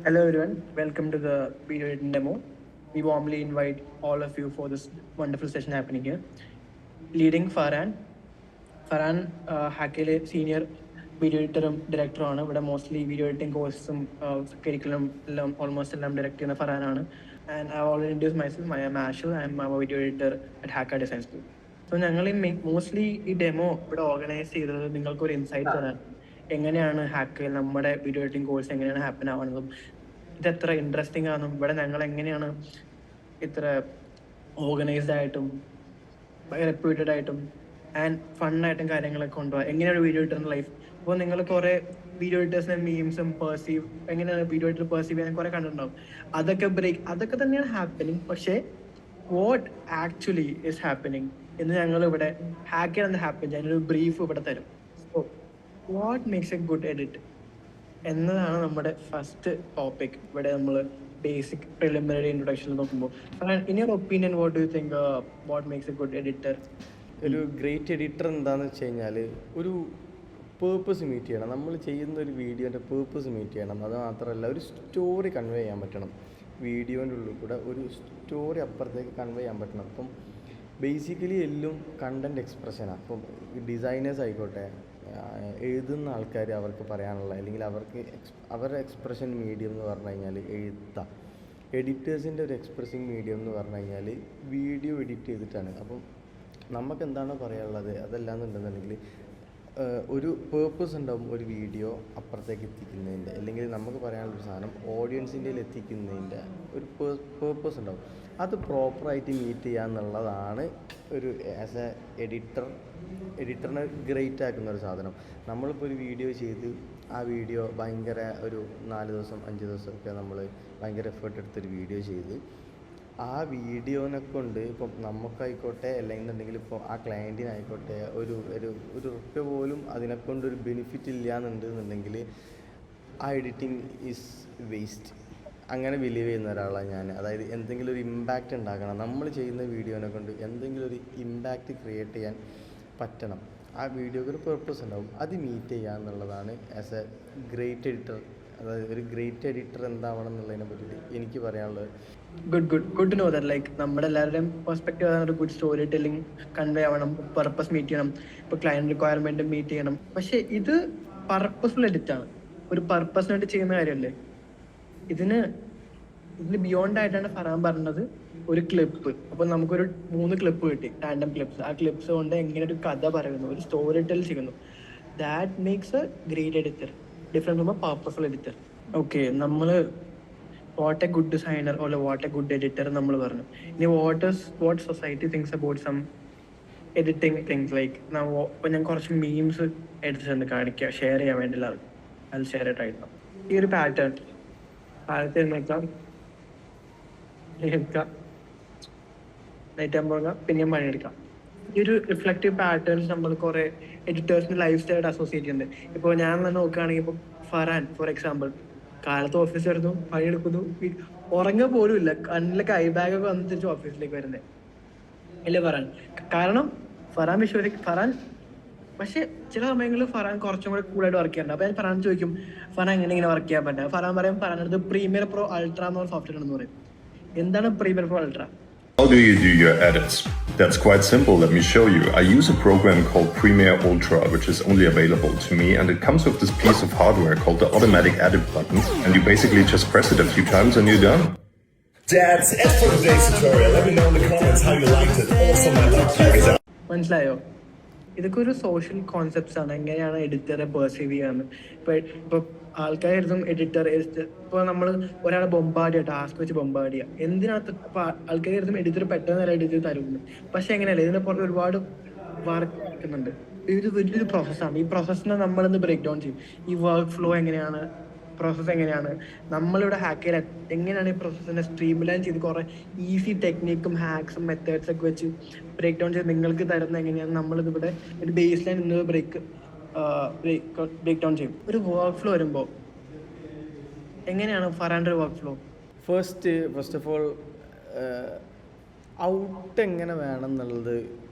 Hello everyone, welcome to the video editing demo. We warmly invite all of you for this wonderful session happening here. Leading Farhan. Farhan ഹാക്കയിലെ senior video എഡിറ്ററും ഡയറക്ടറുമാണ്. ഇവിടെ mostly video editing കോഴ്സും curriculum എല്ലാം almost എല്ലാം direct ചെയ്യുന്ന ഫറാനാണ്. And I already introduce myself. I am Ashal. I am video editor at Haaka design school. So ഞങ്ങൾ മോസ്റ്റ്ലി ഈ ഡെമോ ഇവിടെ ഓർഗനൈസ് ചെയ്തത് നിങ്ങൾക്കൊരു ഇൻസൈറ്റ് തരാൻ, എങ്ങനെയാണ് ഹാക്കയിൽ നമ്മുടെ വീഡിയോ എഡിറ്റിംഗ് കോഴ്സ് എങ്ങനെയാണ് ഹാപ്പൻ ആവുന്നതും ഇതെത്ര ഇൻട്രസ്റ്റിംഗ് ആണെന്നും ഇവിടെ ഞങ്ങൾ എങ്ങനെയാണ് ഇത്ര ഓർഗനൈസ്ഡ് ആയിട്ടും റെപ്യൂട്ടഡ് ആയിട്ടും ആൻഡ് ഫണ്ണായിട്ടും കാര്യങ്ങളൊക്കെ കൊണ്ടുപോകാം, എങ്ങനെയാണ് വീഡിയോ എഡിറ്ററിൻ്റെ ലൈഫ്. അപ്പോൾ നിങ്ങൾ കുറേ വീഡിയോ എഡിറ്റേഴ്സിൻ്റെ മീംസും പെർസീവ് എങ്ങനെയാണ് വീഡിയോ എഡിറ്റർ പെർസീവ് ചെയ്യാൻ കുറേ കണ്ടിട്ടുണ്ടാവും. അതൊക്കെ തന്നെയാണ് ഹാപ്പനിങ്. പക്ഷേ വാട്ട് ആക്ച്വലി ഈസ് ഹാപ്പനിങ് എന്ന് ഞങ്ങൾ ഇവിടെ ഹാക്കർ എന്ന് ഹാപ്പൻ ഞാനൊരു ബ്രീഫ് ഇവിടെ തരും. So what makes A good edit എന്നതാണ് നമ്മുടെ ഫസ്റ്റ് ടോപ്പിക്. ഇവിടെ നമ്മൾ ബേസിക് പ്രിലിമിനറി ഇൻട്രൊഡക്ഷനിൽ നോക്കുമ്പോൾ, in your opinion what do you think what makes A good editor? ഒരു ഗ്രേറ്റ് എഡിറ്റർ എന്താണെന്ന് വെച്ച് കഴിഞ്ഞാൽ ഒരു പേർപ്പസ് മീറ്റ് ചെയ്യണം. നമ്മൾ ചെയ്യുന്ന ഒരു വീഡിയോൻ്റെ പേർപ്പസ് മീറ്റ് ചെയ്യണം. അത് മാത്രമല്ല ഒരു സ്റ്റോറി കൺവേ ചെയ്യാൻ പറ്റണം. വീഡിയോൻ്റെ ഉള്ളിൽ കൂടെ ഒരു സ്റ്റോറി അപ്പുറത്തേക്ക് കൺവേ ചെയ്യാൻ പറ്റണം. അപ്പം ബേസിക്കലി എല്ലാം കണ്ടൻറ് എക്സ്പ്രഷനാണ്. അപ്പം ഡിസൈനേഴ്സ് ആയിക്കോട്ടെ, എഴുതുന്ന ആൾക്കാർ അവർക്ക് പറയാനുള്ള അല്ലെങ്കിൽ അവരുടെ എക്സ്പ്രഷൻ മീഡിയം എന്ന് പറഞ്ഞു കഴിഞ്ഞാൽ എഴുത്താണ്. എഡിറ്റേഴ്സിൻ്റെ ഒരു എക്സ്പ്രസിങ് മീഡിയം എന്ന് പറഞ്ഞു കഴിഞ്ഞാൽ വീഡിയോ എഡിറ്റ് ചെയ്തിട്ടാണ്. അപ്പം നമുക്ക് എന്താണോ പറയാനുള്ളത് അതല്ലാന്നുണ്ടെന്നുണ്ടെങ്കിൽ ഒരു പേർപ്പസ് ഉണ്ടാവും ഒരു വീഡിയോ അപ്പുറത്തേക്ക് എത്തിക്കുന്നതിൻ്റെ, അല്ലെങ്കിൽ നമുക്ക് പറയാനുള്ളൊരു സാധനം ഓഡിയൻസിൻ്റെ എത്തിക്കുന്നതിൻ്റെ ഒരു പേർപ്പസ് ഉണ്ടാവും. അത് പ്രോപ്പറായിട്ട് മീറ്റ് ചെയ്യുക എന്നുള്ളതാണ് ഒരു ആസ് എ എഡിറ്ററിനെ ഗ്രേറ്റ് ആക്കുന്ന ഒരു സാധനം. നമ്മളിപ്പോൾ ഒരു വീഡിയോ ചെയ്ത് ആ വീഡിയോ ഭയങ്കര ഒരു 4 ദിവസം 5 ദിവസമൊക്കെ നമ്മൾ ഭയങ്കര എഫേർട്ട് എടുത്തൊരു വീഡിയോ ചെയ്ത് ആ വീഡിയോനെ കൊണ്ട് ഇപ്പം നമുക്കായിക്കോട്ടെ അല്ലെന്നുണ്ടെങ്കിൽ ഇപ്പോൾ ആ ക്ലയൻറ്റിനായിക്കോട്ടെ ഒരു റുപ്യ പോലും അതിനെക്കൊണ്ടൊരു ബെനിഫിറ്റ് ഇല്ല എന്നുണ്ടെന്നുണ്ടെങ്കിൽ ആ എഡിറ്റിംഗ് ഈസ് വേസ്റ്റ്. അങ്ങനെ ബിലീവ് ചെയ്യുന്ന ഒരാളാണ് ഞാൻ. അതായത് എന്തെങ്കിലും ഒരു ഇമ്പാക്റ്റ് ഉണ്ടാക്കണം, നമ്മൾ ചെയ്യുന്ന വീഡിയോനെ കൊണ്ട് എന്തെങ്കിലും ഒരു ഇമ്പാക്റ്റ് ക്രിയേറ്റ് ചെയ്യാൻ പറ്റണം. ആ വീഡിയോക്ക് ഒരു പർപ്പസ് ഉണ്ടാവും, അത് മീറ്റ് ചെയ്യുക എന്നുള്ളതാണ് ആസ് എ ഗ്രേറ്റ് എഡിറ്റർ. അതായത് ഒരു ഗ്രേറ്റ് എഡിറ്റർ എന്താവണം എന്നുള്ളതിനെ പറ്റിയിട്ട് എനിക്ക് പറയാനുള്ളത്. Good to know that. Like നമ്മുടെ എല്ലാവരുടെയും പെർസ്പെക്റ്റീവ് ഒരു ഗുഡ് സ്റ്റോറി ടെല്ലിംഗ് കൺവേ ആവണം, പർപ്പസ് മീറ്റ് ചെയ്യണം, ഇപ്പോൾ ക്ലയൻറ്റ് റിക്വയർമെൻറ്റ് മീറ്റ് ചെയ്യണം. പക്ഷേ ഇത് പർപ്പസ്ഫുൾ എഡിറ്റാണ്, ഒരു പർപ്പസിന് വേണ്ടി ചെയ്യുന്ന കാര്യമല്ലേ. ഇതിന് ബിയോണ്ട് ആയിട്ടാണ് ഫറാൻ പറഞ്ഞത് ഒരു ക്ലിപ്പ്. അപ്പോൾ നമുക്കൊരു 3 ക്ലിപ്പ് കിട്ടി, റാൻഡം ക്ലിപ്സ്. ആ ക്ലിപ്സ് കൊണ്ട് എങ്ങനെ ഒരു കഥ പറയുന്നു, ഒരു സ്റ്റോറി ടെൽ ചെയ്യുന്നു. That makes a great editor different from a purposeful editor. Okay, നമ്മൾ what a good designer or what a good editor നമ്മൾ പറഞ്ഞു. ഇനി what society things about some editing things. Like ഇപ്പോൾ ഞാൻ കുറച്ച് മീംസ് എടുത്തിട്ടുണ്ട്, കാണിക്കുക, ഷെയർ ചെയ്യാൻ വേണ്ടി എല്ലാവർക്കും. അത് ഷെയർ ആയിട്ടായിരുന്നു ഈ ഒരു പാറ്റേൺ. ആദ്യത്തെ നൈറ്റ് ആകുമ്പോൾ പിന്നെയും പണിയെടുക്കാം. ഈ ഒരു റിഫ്ലക്റ്റീവ് പാറ്റേൺസ് നമ്മൾ കുറേ എഡിറ്റേഴ്സിൻ്റെ ലൈഫ് സ്റ്റൈലായിട്ട് അസോസിയേറ്റ് ചെയ്യുന്നുണ്ട്. ഇപ്പോൾ ഞാൻ തന്നെ നോക്കുകയാണെങ്കിൽ, ഇപ്പോൾ ഫറാൻ ഫോർ എക്സാമ്പിൾ കാലത്ത് ഓഫീസ് വരുന്നു, പണിയെടുക്കുന്നു, ഉറങ്ങുക പോലും ഇല്ല, കണ്ണിലൊക്കെ ഐ ബാഗൊക്കെ വന്ന് തിരിച്ച് ഓഫീസിലേക്ക് വരുന്നത് അല്ലേ ഫറാൻ. കാരണം ഫറാൻ പക്ഷെ ചില സമയങ്ങളിൽ ഫറാൻ കുറച്ചും കൂടെ കൂളായിട്ട് വർക്ക് ചെയ്യാറുണ്ട്. അപ്പോൾ ഞാൻ ഫറാൻ ചോദിക്കും, ഫറാൻ ഇങ്ങനെ വർക്ക് ചെയ്യാൻ പറ്റുക? ഫറാൻ പറയും, ഫറാനടുത്ത് പ്രീമിയർ പ്രോ അൾട്ര എന്ന് പറഞ്ഞ സോഫ്റ്റ്വെയർ എന്ന് പറയും. എന്താണ് premier pro ultra? How do you do your edits? That's quite simple. Let me show you. I use a program called Premiere Ultra, which is only available to me, and it comes with this piece of hardware called the automatic edit button, and you basically just press it a few times and you're done. That's it for today's tutorial. Let me know in the comments how you liked it. Also, my love tag is out. മനസ്സിലായോ? ഇതൊക്കെ ഒരു social concepts ആണ്, എങ്ങനെയാണ് എഡിറ്ററെ perceive ചെയ്യാന്ന്. ഇപ്പോൾ ആൾക്കാരും editor ഇപ്പോൾ നമ്മൾ ഒരാളെ ബൊമ്പാർഡ് ചെയ്യുക, ടാസ്ക് വെച്ച് ബൊമ്പാർഡ് ചെയ്യുക, എന്തിനകത്ത് ഇപ്പോൾ ആൾക്കാരും എഡിറ്റർ പെട്ടെന്ന് നല്ല എഡിറ്റ് തരുന്നു. പക്ഷെ എങ്ങനെയല്ല, ഇതിനെ പുറത്ത് ഒരുപാട് വർക്ക് എടുക്കുന്നുണ്ട്. ഇത് വലിയൊരു പ്രോസസ്സാണ്. ഈ പ്രോസസ്സിനെ നമ്മളിന്ന് ബ്രേക്ക് ഡൗൺ ചെയ്യും. ഈ വർക്ക് ഫ്ലോ എങ്ങനെയാണ്, പ്രോസസ്സ് എങ്ങനെയാണ്, നമ്മളിവിടെ ഹാക്കർ എങ്ങനെയാണ് ഈ പ്രോസസ്സിനെ സ്ട്രീം ലൈൻ ചെയ്ത് കുറേ ഈസി ടെക്നിക്കും ഹാക്സും മെത്തേഡ്സ് ഒക്കെ വെച്ച് ബ്രേക്ക് ഡൗൺ ചെയ്ത് നിങ്ങൾക്ക് തരുന്ന എങ്ങനെയാണ് നമ്മളിതിവിടെ ഒരു ബേസ് ലൈൻ ഇന്ന് ബ്രേക്ക് ഡൗൺ ചെയ്യും. ഒരു വർക്ക് ഫ്ലോ വരുമ്പോൾ എങ്ങനെയാണ് ഫറാൻ്റെ ഒരു work flow? First of all out എങ്ങനെ വേണം എന്നുള്ളത്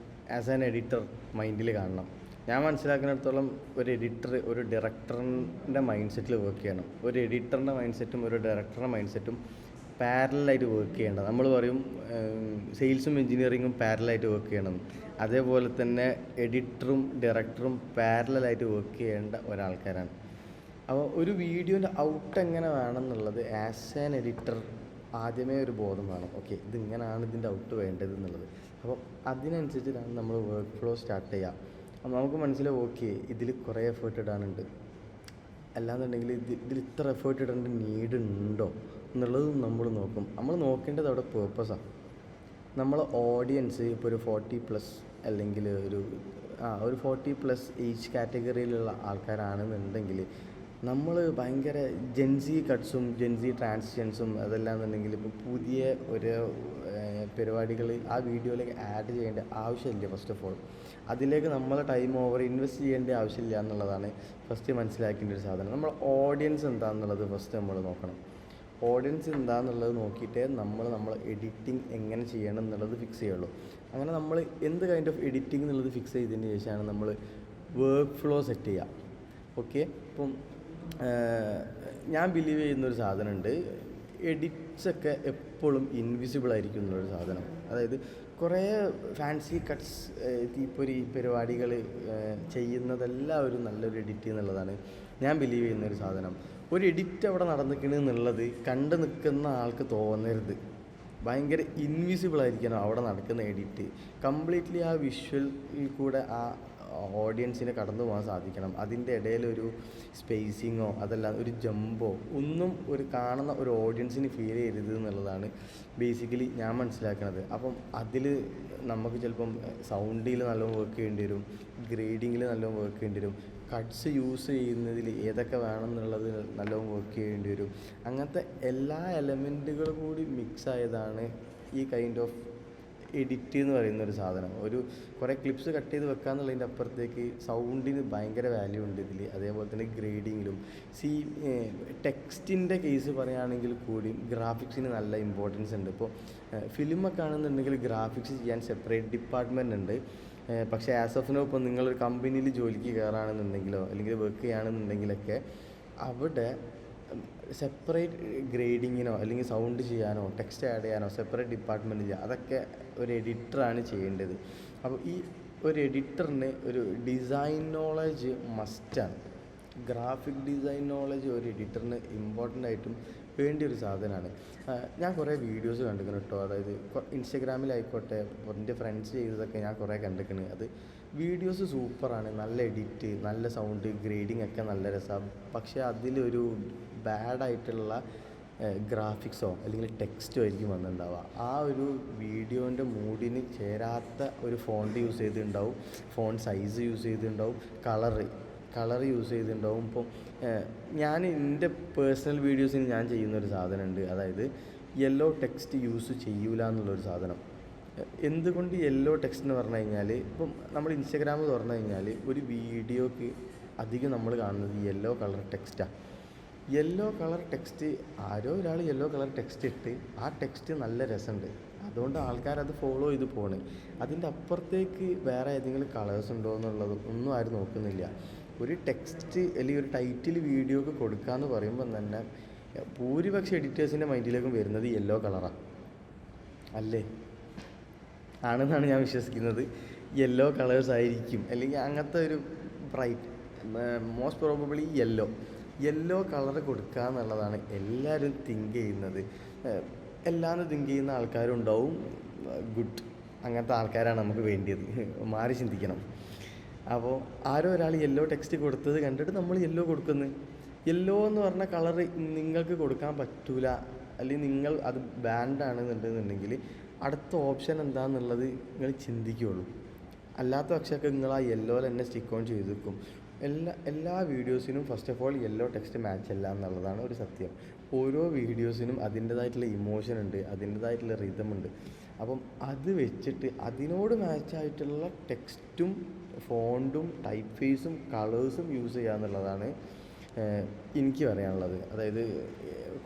ആസ് ആൻ എഡിറ്റർ മൈൻഡിൽ കാണണം. ഞാൻ മനസ്സിലാക്കുന്നിടത്തോളം ഒരു എഡിറ്റർ ഒരു ഡയറക്ടറിൻ്റെ മൈൻഡ് സെറ്റിൽ വർക്ക് ചെയ്യണം. ഒരു എഡിറ്ററിൻ്റെ മൈൻഡ് സെറ്റും ഒരു ഡയറക്ടറുടെ മൈൻഡ് സെറ്റും പാരലായിട്ട് വർക്ക് ചെയ്യേണ്ടത്. നമ്മൾ പറയും സെയിൽസും എഞ്ചിനീയറിങ്ങും പാരലായിട്ട് വർക്ക് ചെയ്യണം. അതേപോലെ തന്നെ എഡിറ്ററും ഡയറക്ടറും പാരലായിട്ട് വർക്ക് ചെയ്യേണ്ട ഒരാൾക്കാരാണ്. അപ്പോൾ ഒരു വീഡിയോൻ്റെ ഔട്ട് എങ്ങനെ വേണം എന്നുള്ളത് ആസ് ആൻ എഡിറ്റർ ആദ്യമേ ഒരു ബോധം വേണം. ഓക്കെ, ഇതിങ്ങനെയാണ് ഇതിൻ്റെ ഔട്ട് വേണ്ടത് എന്നുള്ളത്. അപ്പോൾ അതിനനുസരിച്ചിട്ടാണ് നമ്മൾ വർക്ക് ഫ്ലോ സ്റ്റാർട്ട് ചെയ്യുക. അപ്പോൾ നമുക്ക് മനസ്സിലാവും ഓക്കെ ഇതിൽ കുറേ എഫേർട്ട് ഇടാനുണ്ട്, അല്ലാന്നുണ്ടെങ്കിൽ ഇതിൽ ഇത്ര എഫേർട്ട് ഇടേണ്ട നീഡ് ഉണ്ടോ എന്നുള്ളതും നമ്മൾ നോക്കും. നമ്മൾ നോക്കേണ്ടത് അവിടെ പേർപ്പസാണ്. നമ്മൾ ഓഡിയൻസ് ഇപ്പോൾ ഒരു 40+ അല്ലെങ്കിൽ ഒരു 40+ ഏജ് കാറ്റഗറിയിലുള്ള ആൾക്കാരാണെന്നുണ്ടെങ്കിൽ നമ്മൾ ഭയങ്കര ജെൻസി കട്ട്സും ജെൻസി ട്രാൻസിഷൻസും അതെല്ലാന്നുണ്ടെങ്കിൽ ഇപ്പോൾ പുതിയ ഒരു പരിപാടികൾ ആ വീഡിയോയിലേക്ക് ആഡ് ചെയ്യേണ്ട ആവശ്യമില്ല. ഫസ്റ്റ് ഓഫ് ഓൾ അതിലേക്ക് നമ്മൾ ടൈം ഓവർ ഇൻവെസ്റ്റ് ചെയ്യേണ്ട ആവശ്യമില്ല എന്നുള്ളതാണ് ഫസ്റ്റ് മനസ്സിലാക്കേണ്ട ഒരു സാധനം. നമ്മൾ ഓഡിയൻസ് എന്താണെന്നുള്ളത് ഫസ്റ്റ് നമ്മൾ നോക്കണം. ഓഡിയൻസ് എന്താണെന്നുള്ളത് നോക്കിയിട്ടേ നമ്മൾ എഡിറ്റിംഗ് എങ്ങനെ ചെയ്യണം എന്നുള്ളത് ഫിക്സ് ചെയ്യുള്ളൂ. അങ്ങനെ നമ്മൾ എന്ത് കൈൻഡ് ഓഫ് എഡിറ്റിംഗ് എന്നുള്ളത് ഫിക്സ് ചെയ്തതിന് ശേഷമാണ് നമ്മൾ വർക്ക് ഫ്ലോ സെറ്റ് ചെയ്യുക. ഓക്കെ, ഇപ്പം ഞാൻ ബിലീവ് ചെയ്യുന്നൊരു സാധനമുണ്ട്, എഡിറ്റ്സൊക്കെ എപ്പോഴും ഇൻവിസിബിൾ ആയിരിക്കും എന്നുള്ളൊരു സാധനം. അതായത് കുറേ ഫാൻസി കട്ട്സ് തീപ്പൊരി പരിപാടികൾ ചെയ്യുന്നതെല്ലാം ഒരു നല്ലൊരു എഡിറ്റ് എന്നുള്ളതാണ് ഞാൻ ബിലീവ് ചെയ്യുന്നൊരു സാധനം. ഒരു എഡിറ്റ് അവിടെ നടന്നിരിക്കണമെന്നുള്ളത് കണ്ടു നിൽക്കുന്ന ആൾക്ക് തോന്നരുത്. ഭയങ്കര ഇൻവിസിബിൾ ആയിരിക്കണം അവിടെ നടക്കുന്ന എഡിറ്റ്. കംപ്ലീറ്റ്ലി ആ വിഷ്വലിൽ കൂടെ ആ ഓഡിയൻസിനെ കടന്നു പോകാൻ സാധിക്കണം. അതിൻ്റെ ഇടയിലൊരു സ്പേസിങ്ങോ അതല്ല ഒരു ജമ്പോ ഒന്നും ഒരു കാണുന്ന ഒരു ഓഡിയൻസിന് ഫീൽ ചെയ്യരുത് എന്നുള്ളതാണ് ബേസിക്കലി ഞാൻ മനസ്സിലാക്കുന്നത്. അപ്പം അതിൽ നമുക്ക് ചിലപ്പം സൗണ്ടിൽ നല്ലോണം വർക്ക് ചെയ്യേണ്ടി വരും, ഗ്രേഡിങ്ങിൽ നല്ലോണം വർക്ക് ചെയ്യേണ്ടി വരും, കട്ട്സ് യൂസ് ചെയ്യുന്നതിൽ ഏതൊക്കെ വേണം എന്നുള്ളത് നല്ലോണം വർക്ക് ചെയ്യേണ്ടി വരും. അങ്ങനത്തെ എല്ലാ എലമെൻറ്റുകളും കൂടി മിക്സ് ആയതാണ് ഈ കൈൻഡ് ഓഫ് എഡിറ്റ് എന്ന് പറയുന്നൊരു സാധനം. ഒരു കുറേ ക്ലിപ്സ് കട്ട് ചെയ്ത് വെക്കുക എന്നുള്ളതിൻ്റെ അപ്പുറത്തേക്ക് സൗണ്ടിന് ഭയങ്കര വാല്യൂ ഉണ്ട് ഇതിൽ. അതേപോലെ തന്നെ ഗ്രേഡിങ്ങിലും ടെക്സ്റ്റിൻ്റെ കേസ് പറയുകയാണെങ്കിൽ കൂടി ഗ്രാഫിക്സിന് നല്ല ഇമ്പോർട്ടൻസ് ഉണ്ട്. ഇപ്പോൾ ഫിലിമൊക്കെ ആണെന്നുണ്ടെങ്കിൽ ഗ്രാഫിക്സ് ചെയ്യാൻ സെപ്പറേറ്റ് ഡിപ്പാർട്ട്മെൻ്റ് ഉണ്ട്. പക്ഷേ ആസ് ഓഫ് നോ ഇപ്പോൾ നിങ്ങളൊരു കമ്പനിയിൽ ജോലിക്ക് കയറുകയാണെന്നുണ്ടെങ്കിലോ അല്ലെങ്കിൽ വർക്ക് ചെയ്യുകയാണെന്നുണ്ടെങ്കിലൊക്കെ അവിടെ സെപ്പറേറ്റ് ഗ്രേഡിങ്ങിനോ അല്ലെങ്കിൽ സൗണ്ട് ചെയ്യാനോ ടെക്സ്റ്റ് ആഡ് ചെയ്യാനോ സെപ്പറേറ്റ് ഡിപ്പാർട്ട്മെൻറ്റ് ചെയ്യുക, അതൊക്കെ ഒരു എഡിറ്ററാണ് ചെയ്യേണ്ടത്. അപ്പോൾ ഈ ഒരു എഡിറ്ററിന് ഒരു ഡിസൈൻ നോളജ് മസ്റ്റാണ്. ഗ്രാഫിക് ഡിസൈൻ നോളജ് ഒരു എഡിറ്ററിന് ഇമ്പോർട്ടൻ്റ് ആയിട്ടും വേണ്ടിയ ഒരു സാധനമാണ്. ഞാൻ കുറേ വീഡിയോസ് കണ്ടിരിക്കുന്നു കേട്ടോ. അതായത് ഇൻസ്റ്റഗ്രാമിലായിക്കോട്ടെ എൻ്റെ ഫ്രണ്ട്സ് ചെയ്തതൊക്കെ ഞാൻ കുറേ കണ്ടിരിക്കുന്നു. അത് വീഡിയോസ് സൂപ്പറാണ്, നല്ല എഡിറ്റ്, നല്ല സൗണ്ട്, ഗ്രേഡിങ് ഒക്കെ നല്ല രസമാണ്. പക്ഷേ അതിലൊരു ബാഡായിട്ടുള്ള ഗ്രാഫിക്സോ അല്ലെങ്കിൽ ടെക്സ്റ്റോ ആയിരിക്കും വന്നിട്ടുണ്ടാവുക. ആ ഒരു വീഡിയോൻ്റെ മൂഡിന് ചേരാത്ത ഒരു ഫോണ്ട് യൂസ് ചെയ്തിട്ടുണ്ടാവും, ഫോൺ സൈസ് യൂസ് ചെയ്തിട്ടുണ്ടാവും, കളർ യൂസ് ചെയ്തിട്ടുണ്ടാവും. ഇപ്പം ഞാൻ എൻ്റെ പേഴ്സണൽ വീഡിയോസിന് ഞാൻ ചെയ്യുന്നൊരു സാധനമുണ്ട്, അതായത് യെല്ലോ ടെക്സ്റ്റ് യൂസ് ചെയ്യൂല എന്നുള്ളൊരു സാധനം. എന്തുകൊണ്ട് യെല്ലോ ടെക്സ്റ്റ് എന്ന് പറഞ്ഞു കഴിഞ്ഞാൽ, ഇപ്പം നമ്മൾ ഇൻസ്റ്റഗ്രാം തുറന്നു കഴിഞ്ഞാൽ ഒരു വീഡിയോക്ക് അധികം നമ്മൾ കാണുന്നത് യെല്ലോ കളർ ടെക്സ്റ്റാണ്. യെല്ലോ കളർ ടെക്സ്റ്റ് ആരോ ഒരാൾ യെല്ലോ കളർ ടെക്സ്റ്റ് ഇട്ട് ആ ടെക്സ്റ്റ് നല്ല രസമുണ്ട്, അതുകൊണ്ട് ആൾക്കാരത് ഫോളോ ചെയ്ത് പോണ്. അതിൻ്റെ അപ്പുറത്തേക്ക് വേറെ ഏതെങ്കിലും കളേഴ്സ് ഉണ്ടോ എന്നുള്ളത് ഒന്നും ആരും നോക്കുന്നില്ല. ഒരു ടെക്സ്റ്റ് അല്ലെങ്കിൽ ഒരു ടൈറ്റിൽ വീഡിയോക്ക് കൊടുക്കുക എന്ന് പറയുമ്പം തന്നെ ഭൂരിപക്ഷം എഡിറ്റേഴ്സിൻ്റെ മൈൻഡിലേക്കും വരുന്നത് യെല്ലോ കളറാണ്, അല്ലേ? ആണെന്നാണ് ഞാൻ വിശ്വസിക്കുന്നത്. യെല്ലോ കളേഴ്സ് ആയിരിക്കും, അല്ലെങ്കിൽ അങ്ങനത്തെ ഒരു bright, most probably yellow colour കൊടുക്കുക എന്നുള്ളതാണ് എല്ലാവരും തിങ്ക് ചെയ്യുന്നത്. എല്ലാവരും തിങ്ക് ചെയ്യുന്ന ആൾക്കാരും ഉണ്ടാവും. ഗുഡ്, അങ്ങനത്തെ ആൾക്കാരാണ് നമുക്ക് വേണ്ടിയത്. മാറി ചിന്തിക്കണം. അപ്പോൾ ആരോ ഒരാൾ യെല്ലോ ടെക്സ്റ്റ് കൊടുത്തത് കണ്ടിട്ട് നമ്മൾ യെല്ലോ കൊടുക്കുന്നത്. യെല്ലോ എന്ന് പറഞ്ഞ കളർ നിങ്ങൾക്ക് കൊടുക്കാൻ പറ്റൂല, അല്ലെങ്കിൽ നിങ്ങൾ അത് ബാൻഡാണെന്നുണ്ടെന്നുണ്ടെങ്കിൽ അടുത്ത ഓപ്ഷൻ എന്താണെന്നുള്ളത് നിങ്ങൾ ചിന്തിക്കുകയുള്ളൂ. അല്ലാത്ത പക്ഷമൊക്കെ നിങ്ങൾ ആ യെല്ലോയിൽ തന്നെ സ്റ്റിക്ക് ഓൺ ചെയ്ത് വെക്കും. എല്ലാ വീഡിയോസിനും first of all yellow text match അല്ല എന്നുള്ളതാണ് ഒരു സത്യം. ഓരോ വീഡിയോസിനും അതിൻ്റേതായിട്ടുള്ള ഇമോഷൻ ഉണ്ട്, അതിൻ്റേതായിട്ടുള്ള റിതമുണ്ട്. അപ്പം അത് വെച്ചിട്ട് അതിനോട് മാച്ചായിട്ടുള്ള ടെക്സ്റ്റും ഫോണ്ടും ടൈപ്പ് ഫേസും കളേഴ്സും യൂസ് ചെയ്യുക എന്നുള്ളതാണ് എനിക്ക് പറയാനുള്ളത്. അതായത്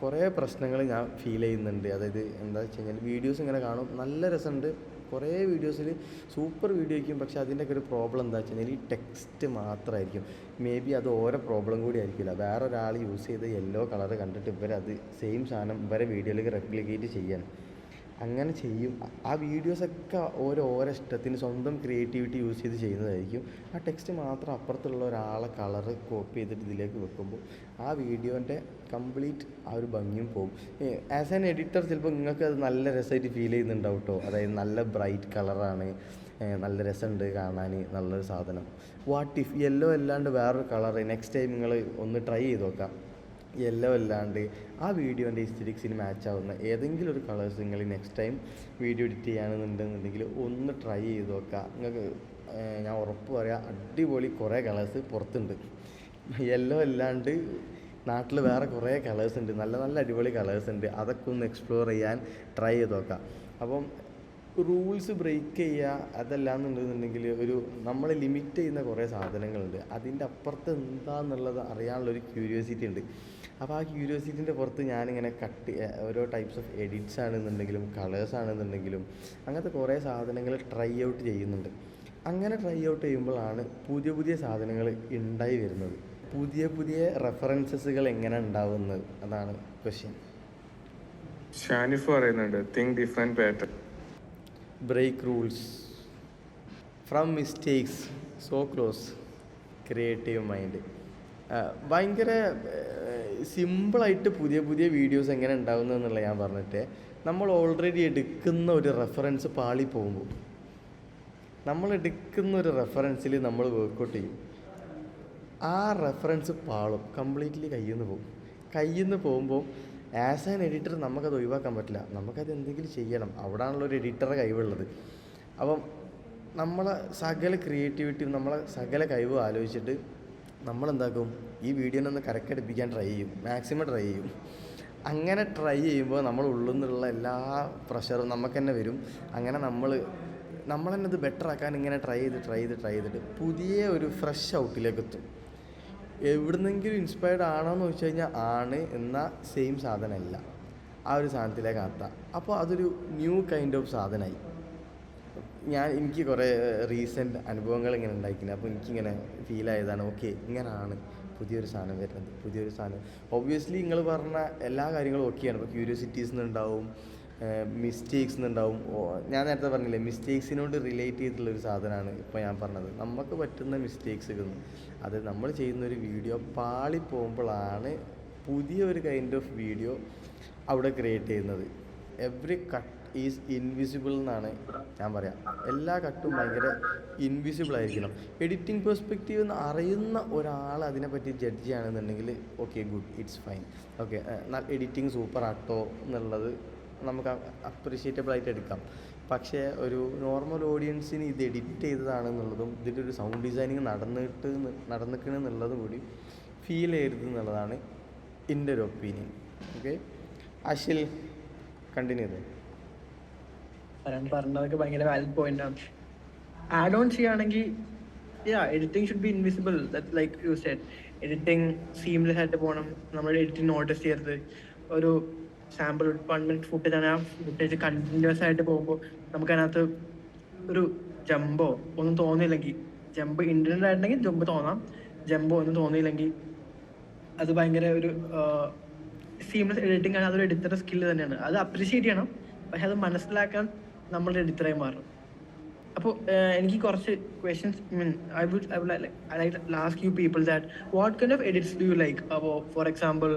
കുറേ പ്രശ്നങ്ങൾ ഞാൻ ഫീൽ ചെയ്യുന്നുണ്ട്. അതായത് എന്താ വെച്ച് കഴിഞ്ഞാൽ വീഡിയോസ് ഇങ്ങനെ കാണും, നല്ല രസമുണ്ട്, കുറേ വീഡിയോസിൽ സൂപ്പർ വീഡിയോ ആയിരിക്കും, പക്ഷേ അതിൻ്റെയൊക്കെ ഒരു പ്രോബ്ലം എന്താ വെച്ച് കഴിഞ്ഞാൽ ഈ ടെക്സ്റ്റ് മാത്രമായിരിക്കും. മേ ബി അത് ഓരോ പ്രോബ്ലം കൂടി ആയിരിക്കില്ല. വേറെ ഒരാൾ യൂസ് ചെയ്ത് യെല്ലോ കളർ കണ്ടിട്ട് ഇവരത് സെയിം സാധനം ഇവരെ വീഡിയോയിലേക്ക് റെപ്ലിക്കേറ്റ് ചെയ്യാൻ അങ്ങനെ ചെയ്യും. ആ വീഡിയോസൊക്കെ ഓരോ ഇഷ്ടത്തിന് സ്വന്തം ക്രിയേറ്റിവിറ്റി യൂസ് ചെയ്ത് ചെയ്യുന്നതായിരിക്കും. ആ ടെക്സ്റ്റ് മാത്രം അപ്പുറത്തുള്ള ഒരാളെ കളറ് കോപ്പി ചെയ്തിട്ട് ഇതിലേക്ക് വെക്കുമ്പോൾ ആ വീഡിയോൻ്റെ കംപ്ലീറ്റ് ആ ഒരു ഭംഗിയും പോകും. ആസ് ആൻ എഡിറ്റർ ചിലപ്പോൾ നിങ്ങൾക്ക് അത് നല്ല രസമായിട്ട് ഫീൽ ചെയ്യുന്നുണ്ടാവും കേട്ടോ. അതായത് നല്ല ബ്രൈറ്റ് കളറാണ്, നല്ല രസമുണ്ട് കാണാൻ, നല്ലൊരു സാധനം. വാട്ട് ഇഫ് യെല്ലോ അല്ലാണ്ട് വേറൊരു കളർ നെക്സ്റ്റ് ടൈം നിങ്ങൾ ഒന്ന് ട്രൈ ചെയ്ത് നോക്കാം. യെല്ലോ അല്ലാണ്ട് ആ വീഡിയോൻ്റെ ഇസ്തറ്റിക്സിന് മാച്ച് ആവുന്ന ഏതെങ്കിലും ഒരു കളേഴ്സ് നിങ്ങൾ നെക്സ്റ്റ് ടൈം വീഡിയോ എഡിറ്റ് ചെയ്യുകയാണെന്നുണ്ടെന്നുണ്ടെങ്കിൽ ഒന്ന് ട്രൈ ചെയ്ത് നോക്കുക. നിങ്ങൾക്ക് ഞാൻ ഉറപ്പ് പറയാം, അടിപൊളി കുറേ കളേഴ്സ് പുറത്തുണ്ട്. യെല്ലോ അല്ലാണ്ട് നാട്ടിൽ വേറെ കുറേ കളേഴ്സ് ഉണ്ട്, നല്ല നല്ല അടിപൊളി കളേഴ്സ് ഉണ്ട്. അതൊക്കെ ഒന്ന് എക്സ്പ്ലോർ ചെയ്യാൻ ട്രൈ ചെയ്ത് നോക്കാം. അപ്പം റൂൾസ് ബ്രേക്ക് ചെയ്യുക അതല്ലാന്നുണ്ടെന്നുണ്ടെങ്കിൽ ഒരു നമ്മൾ ലിമിറ്റ് ചെയ്യുന്ന കുറേ സാധനങ്ങളുണ്ട്. അതിൻ്റെ അപ്പുറത്ത് എന്താണെന്നുള്ളത് അറിയാനുള്ളൊരു ക്യൂരിയോസിറ്റി ഉണ്ട്. അപ്പോൾ ആ ക്യൂരിയോസിറ്റിൻ്റെ പുറത്ത് ഞാനിങ്ങനെ ഓരോ ടൈപ്സ് ഓഫ് എഡിറ്റ്സ് ആണെന്നുണ്ടെങ്കിലും കളേഴ്സ് ആണെന്നുണ്ടെങ്കിലും അങ്ങനത്തെ കുറേ സാധനങ്ങൾ ട്രൈ ഔട്ട് ചെയ്യുന്നുണ്ട്. അങ്ങനെ ട്രൈ ഔട്ട് ചെയ്യുമ്പോഴാണ് പുതിയ പുതിയ സാധനങ്ങൾ ഉണ്ടായി വരുന്നത്. പുതിയ പുതിയ റെഫറൻസസുകൾ എങ്ങനെ ഉണ്ടാവുന്നത്, അതാണ് ക്വസ്റ്റ്യൻ. ഷാനിഫ് പറയുന്നുണ്ട് think different pattern. Break rules from mistakes so close creative mind. ഭയങ്കര സിമ്പിളായിട്ട് പുതിയ പുതിയ വീഡിയോസ് എങ്ങനെ ഉണ്ടാകുന്നു എന്നുള്ളത് ഞാൻ പറഞ്ഞിട്ട്, നമ്മൾ ഓൾറെഡി എടുക്കുന്ന ഒരു റെഫറൻസ് പാളി പോകുമ്പോൾ നമ്മൾ എടുക്കുന്ന ഒരു റെഫറൻസിൽ നമ്മൾ വർക്കൗട്ട് ചെയ്യും. ആ റെഫറൻസ് പാളും, കംപ്ലീറ്റ്ലി കയ്യിൽ നിന്ന് പോകും. കയ്യിൽ നിന്ന് പോകുമ്പോൾ ആസ് ആൻ എഡിറ്റർ നമുക്കത് ഒഴിവാക്കാൻ പറ്റില്ല, നമുക്കത് എന്തെങ്കിലും ചെയ്യണം. അവിടെയാണല്ലോ ഒരു എഡിറ്ററുടെ കഴിവുള്ളത്. അപ്പം നമ്മളെ സകല ക്രിയേറ്റിവിറ്റിയും നമ്മളെ സകല കഴിവും ആലോചിച്ചിട്ട് നമ്മളെന്താക്കും, ഈ വീഡിയോനെ ഒന്ന് കരക്കടിപ്പിക്കാൻ ട്രൈ ചെയ്യും, മാക്സിമം ട്രൈ ചെയ്യും. അങ്ങനെ ട്രൈ ചെയ്യുമ്പോൾ നമ്മൾ ഉള്ളിൽ നിന്നുള്ള എല്ലാ പ്രഷറും നമുക്ക് തന്നെ വരും. അങ്ങനെ നമ്മൾ തന്നെ ഇത് ബെറ്റർ ആക്കാൻ ഇങ്ങനെ ട്രൈ ചെയ്തിട്ട് പുതിയ ഒരു ഫ്രഷ് ഔട്ടിലേക്ക് എത്തും. എവിടുന്നെങ്കിലും ഇൻസ്പയർഡ് ആണോ എന്ന് ചോദിച്ചു കഴിഞ്ഞാൽ ആണ്, എന്നാൽ സെയിം സാധനമല്ല, ആ ഒരു സാധനത്തിലേക്ക് എത്താം. അപ്പോൾ അതൊരു ന്യൂ കൈൻഡ് ഓഫ് സാധനമായി. എനിക്ക് കുറേ റീസെൻറ്റ് അനുഭവങ്ങൾ ഇങ്ങനെ ഉണ്ടായിരിക്കുന്നത്. അപ്പോൾ എനിക്കിങ്ങനെ ഫീലായതാണ്, ഓക്കെ ഇങ്ങനെയാണ് പുതിയൊരു സാധനം വരുന്നത്, പുതിയൊരു സാധനം. ഒബ്വിയസ്ലി നിങ്ങൾ പറഞ്ഞ എല്ലാ കാര്യങ്ങളും ഓക്കെയാണ്. ഇപ്പോൾ ക്യൂരിയോസിറ്റീസ് ഉണ്ടാവും, മിസ്റ്റേക്സ് ഉണ്ടാവും. ഞാൻ നേരത്തെ പറഞ്ഞില്ലേ, മിസ്റ്റേക്സിനോട് റിലേറ്റ് ചെയ്തിട്ടുള്ളൊരു സാധനമാണ് ഇപ്പോൾ ഞാൻ പറഞ്ഞത്. നമുക്ക് പറ്റുന്ന മിസ്റ്റേക്സുകൾ, അത് നമ്മൾ ചെയ്യുന്നൊരു വീഡിയോ പാളി പോകുമ്പോഴാണ് പുതിയൊരു കൈൻഡ് ഓഫ് വീഡിയോ അവിടെ ക്രിയേറ്റ് ചെയ്യുന്നത്. എവ്രി കട്ട് ഈസ് ഇൻവിസിബിൾ എന്നാണ് ഞാൻ പറയാം. എല്ലാ കട്ടും ഭയങ്കര ഇൻവിസിബിൾ ആയിരിക്കണം. എഡിറ്റിംഗ് പെർസ്പെക്റ്റീവ് എന്ന് അറിയുന്ന ഒരാൾ അതിനെപ്പറ്റി ജഡ്ജ് ചെയ്യുകയാണെന്നുണ്ടെങ്കിൽ okay good, it's fine, okay editing super ആട്ടോ എന്നുള്ളത് നമുക്ക് അപ്രീഷിയേറ്റബിൾ ആയിട്ട് എടുക്കാം. പക്ഷേ ഒരു നോർമൽ ഓഡിയൻസിന് ഇത് എഡിറ്റ് ചെയ്തതാണെന്നുള്ളതും ഇതിൻ്റെ ഒരു സൗണ്ട് ഡിസൈനിങ് നടന്നിക്കണെന്നുള്ളതും കൂടി ഫീൽ ചെയ്യരുത് എന്നുള്ളതാണ് എൻ്റെ ഒരു ഒപ്പീനിയൻ. ഓക്കെ, അഷിൽ കണ്ടിന്യൂ ചെയ്തേ. പറഞ്ഞതൊക്കെ ഭയങ്കര വാലിഡ് പോയിന്റ് ആണ്. ആഡ് ഓൺ ചെയ്യുകയാണെങ്കിൽ editing should be invisible. That's like you said, editing seamless ആയിട്ട് പോകണം. നമ്മൾ എഡിറ്റിംഗ് നോട്ടീസ് ചെയ്യരുത്. ഒരു സാമ്പിൾ 1 minute ഫുട്ടേജ് ആണ്, ആ ഫുട്ടേജ് കണ്ടിന്യൂസ് ആയിട്ട് പോകുമ്പോൾ നമുക്കതിനകത്ത് ഒരു ജമ്പോ ഒന്നും തോന്നിയില്ലെങ്കിൽ, ജമ്പ് ഇൻറ്റൻഡ് ആയിട്ടുണ്ടെങ്കിൽ ജമ്പ് തോന്നാം, ജമ്പോ ഒന്നും തോന്നിയില്ലെങ്കിൽ അത് ഭയങ്കര ഒരു സീംലെസ് എഡിറ്റിംഗ് ആണ്. അതൊരു എഡിറ്ററുടെ സ്കില്ല് തന്നെയാണ്. അത് അപ്രീഷിയേറ്റ് ചെയ്യണം, പക്ഷെ അത് മനസ്സിലാക്കാൻ നമ്മളുടെ എഡിറ്ററായി മാറും. അപ്പോൾ എനിക്ക് കുറച്ച് questions I would like to ask you people that what kind of edits do you like? അപ്പോൾ ഫോർ എക്സാമ്പിൾ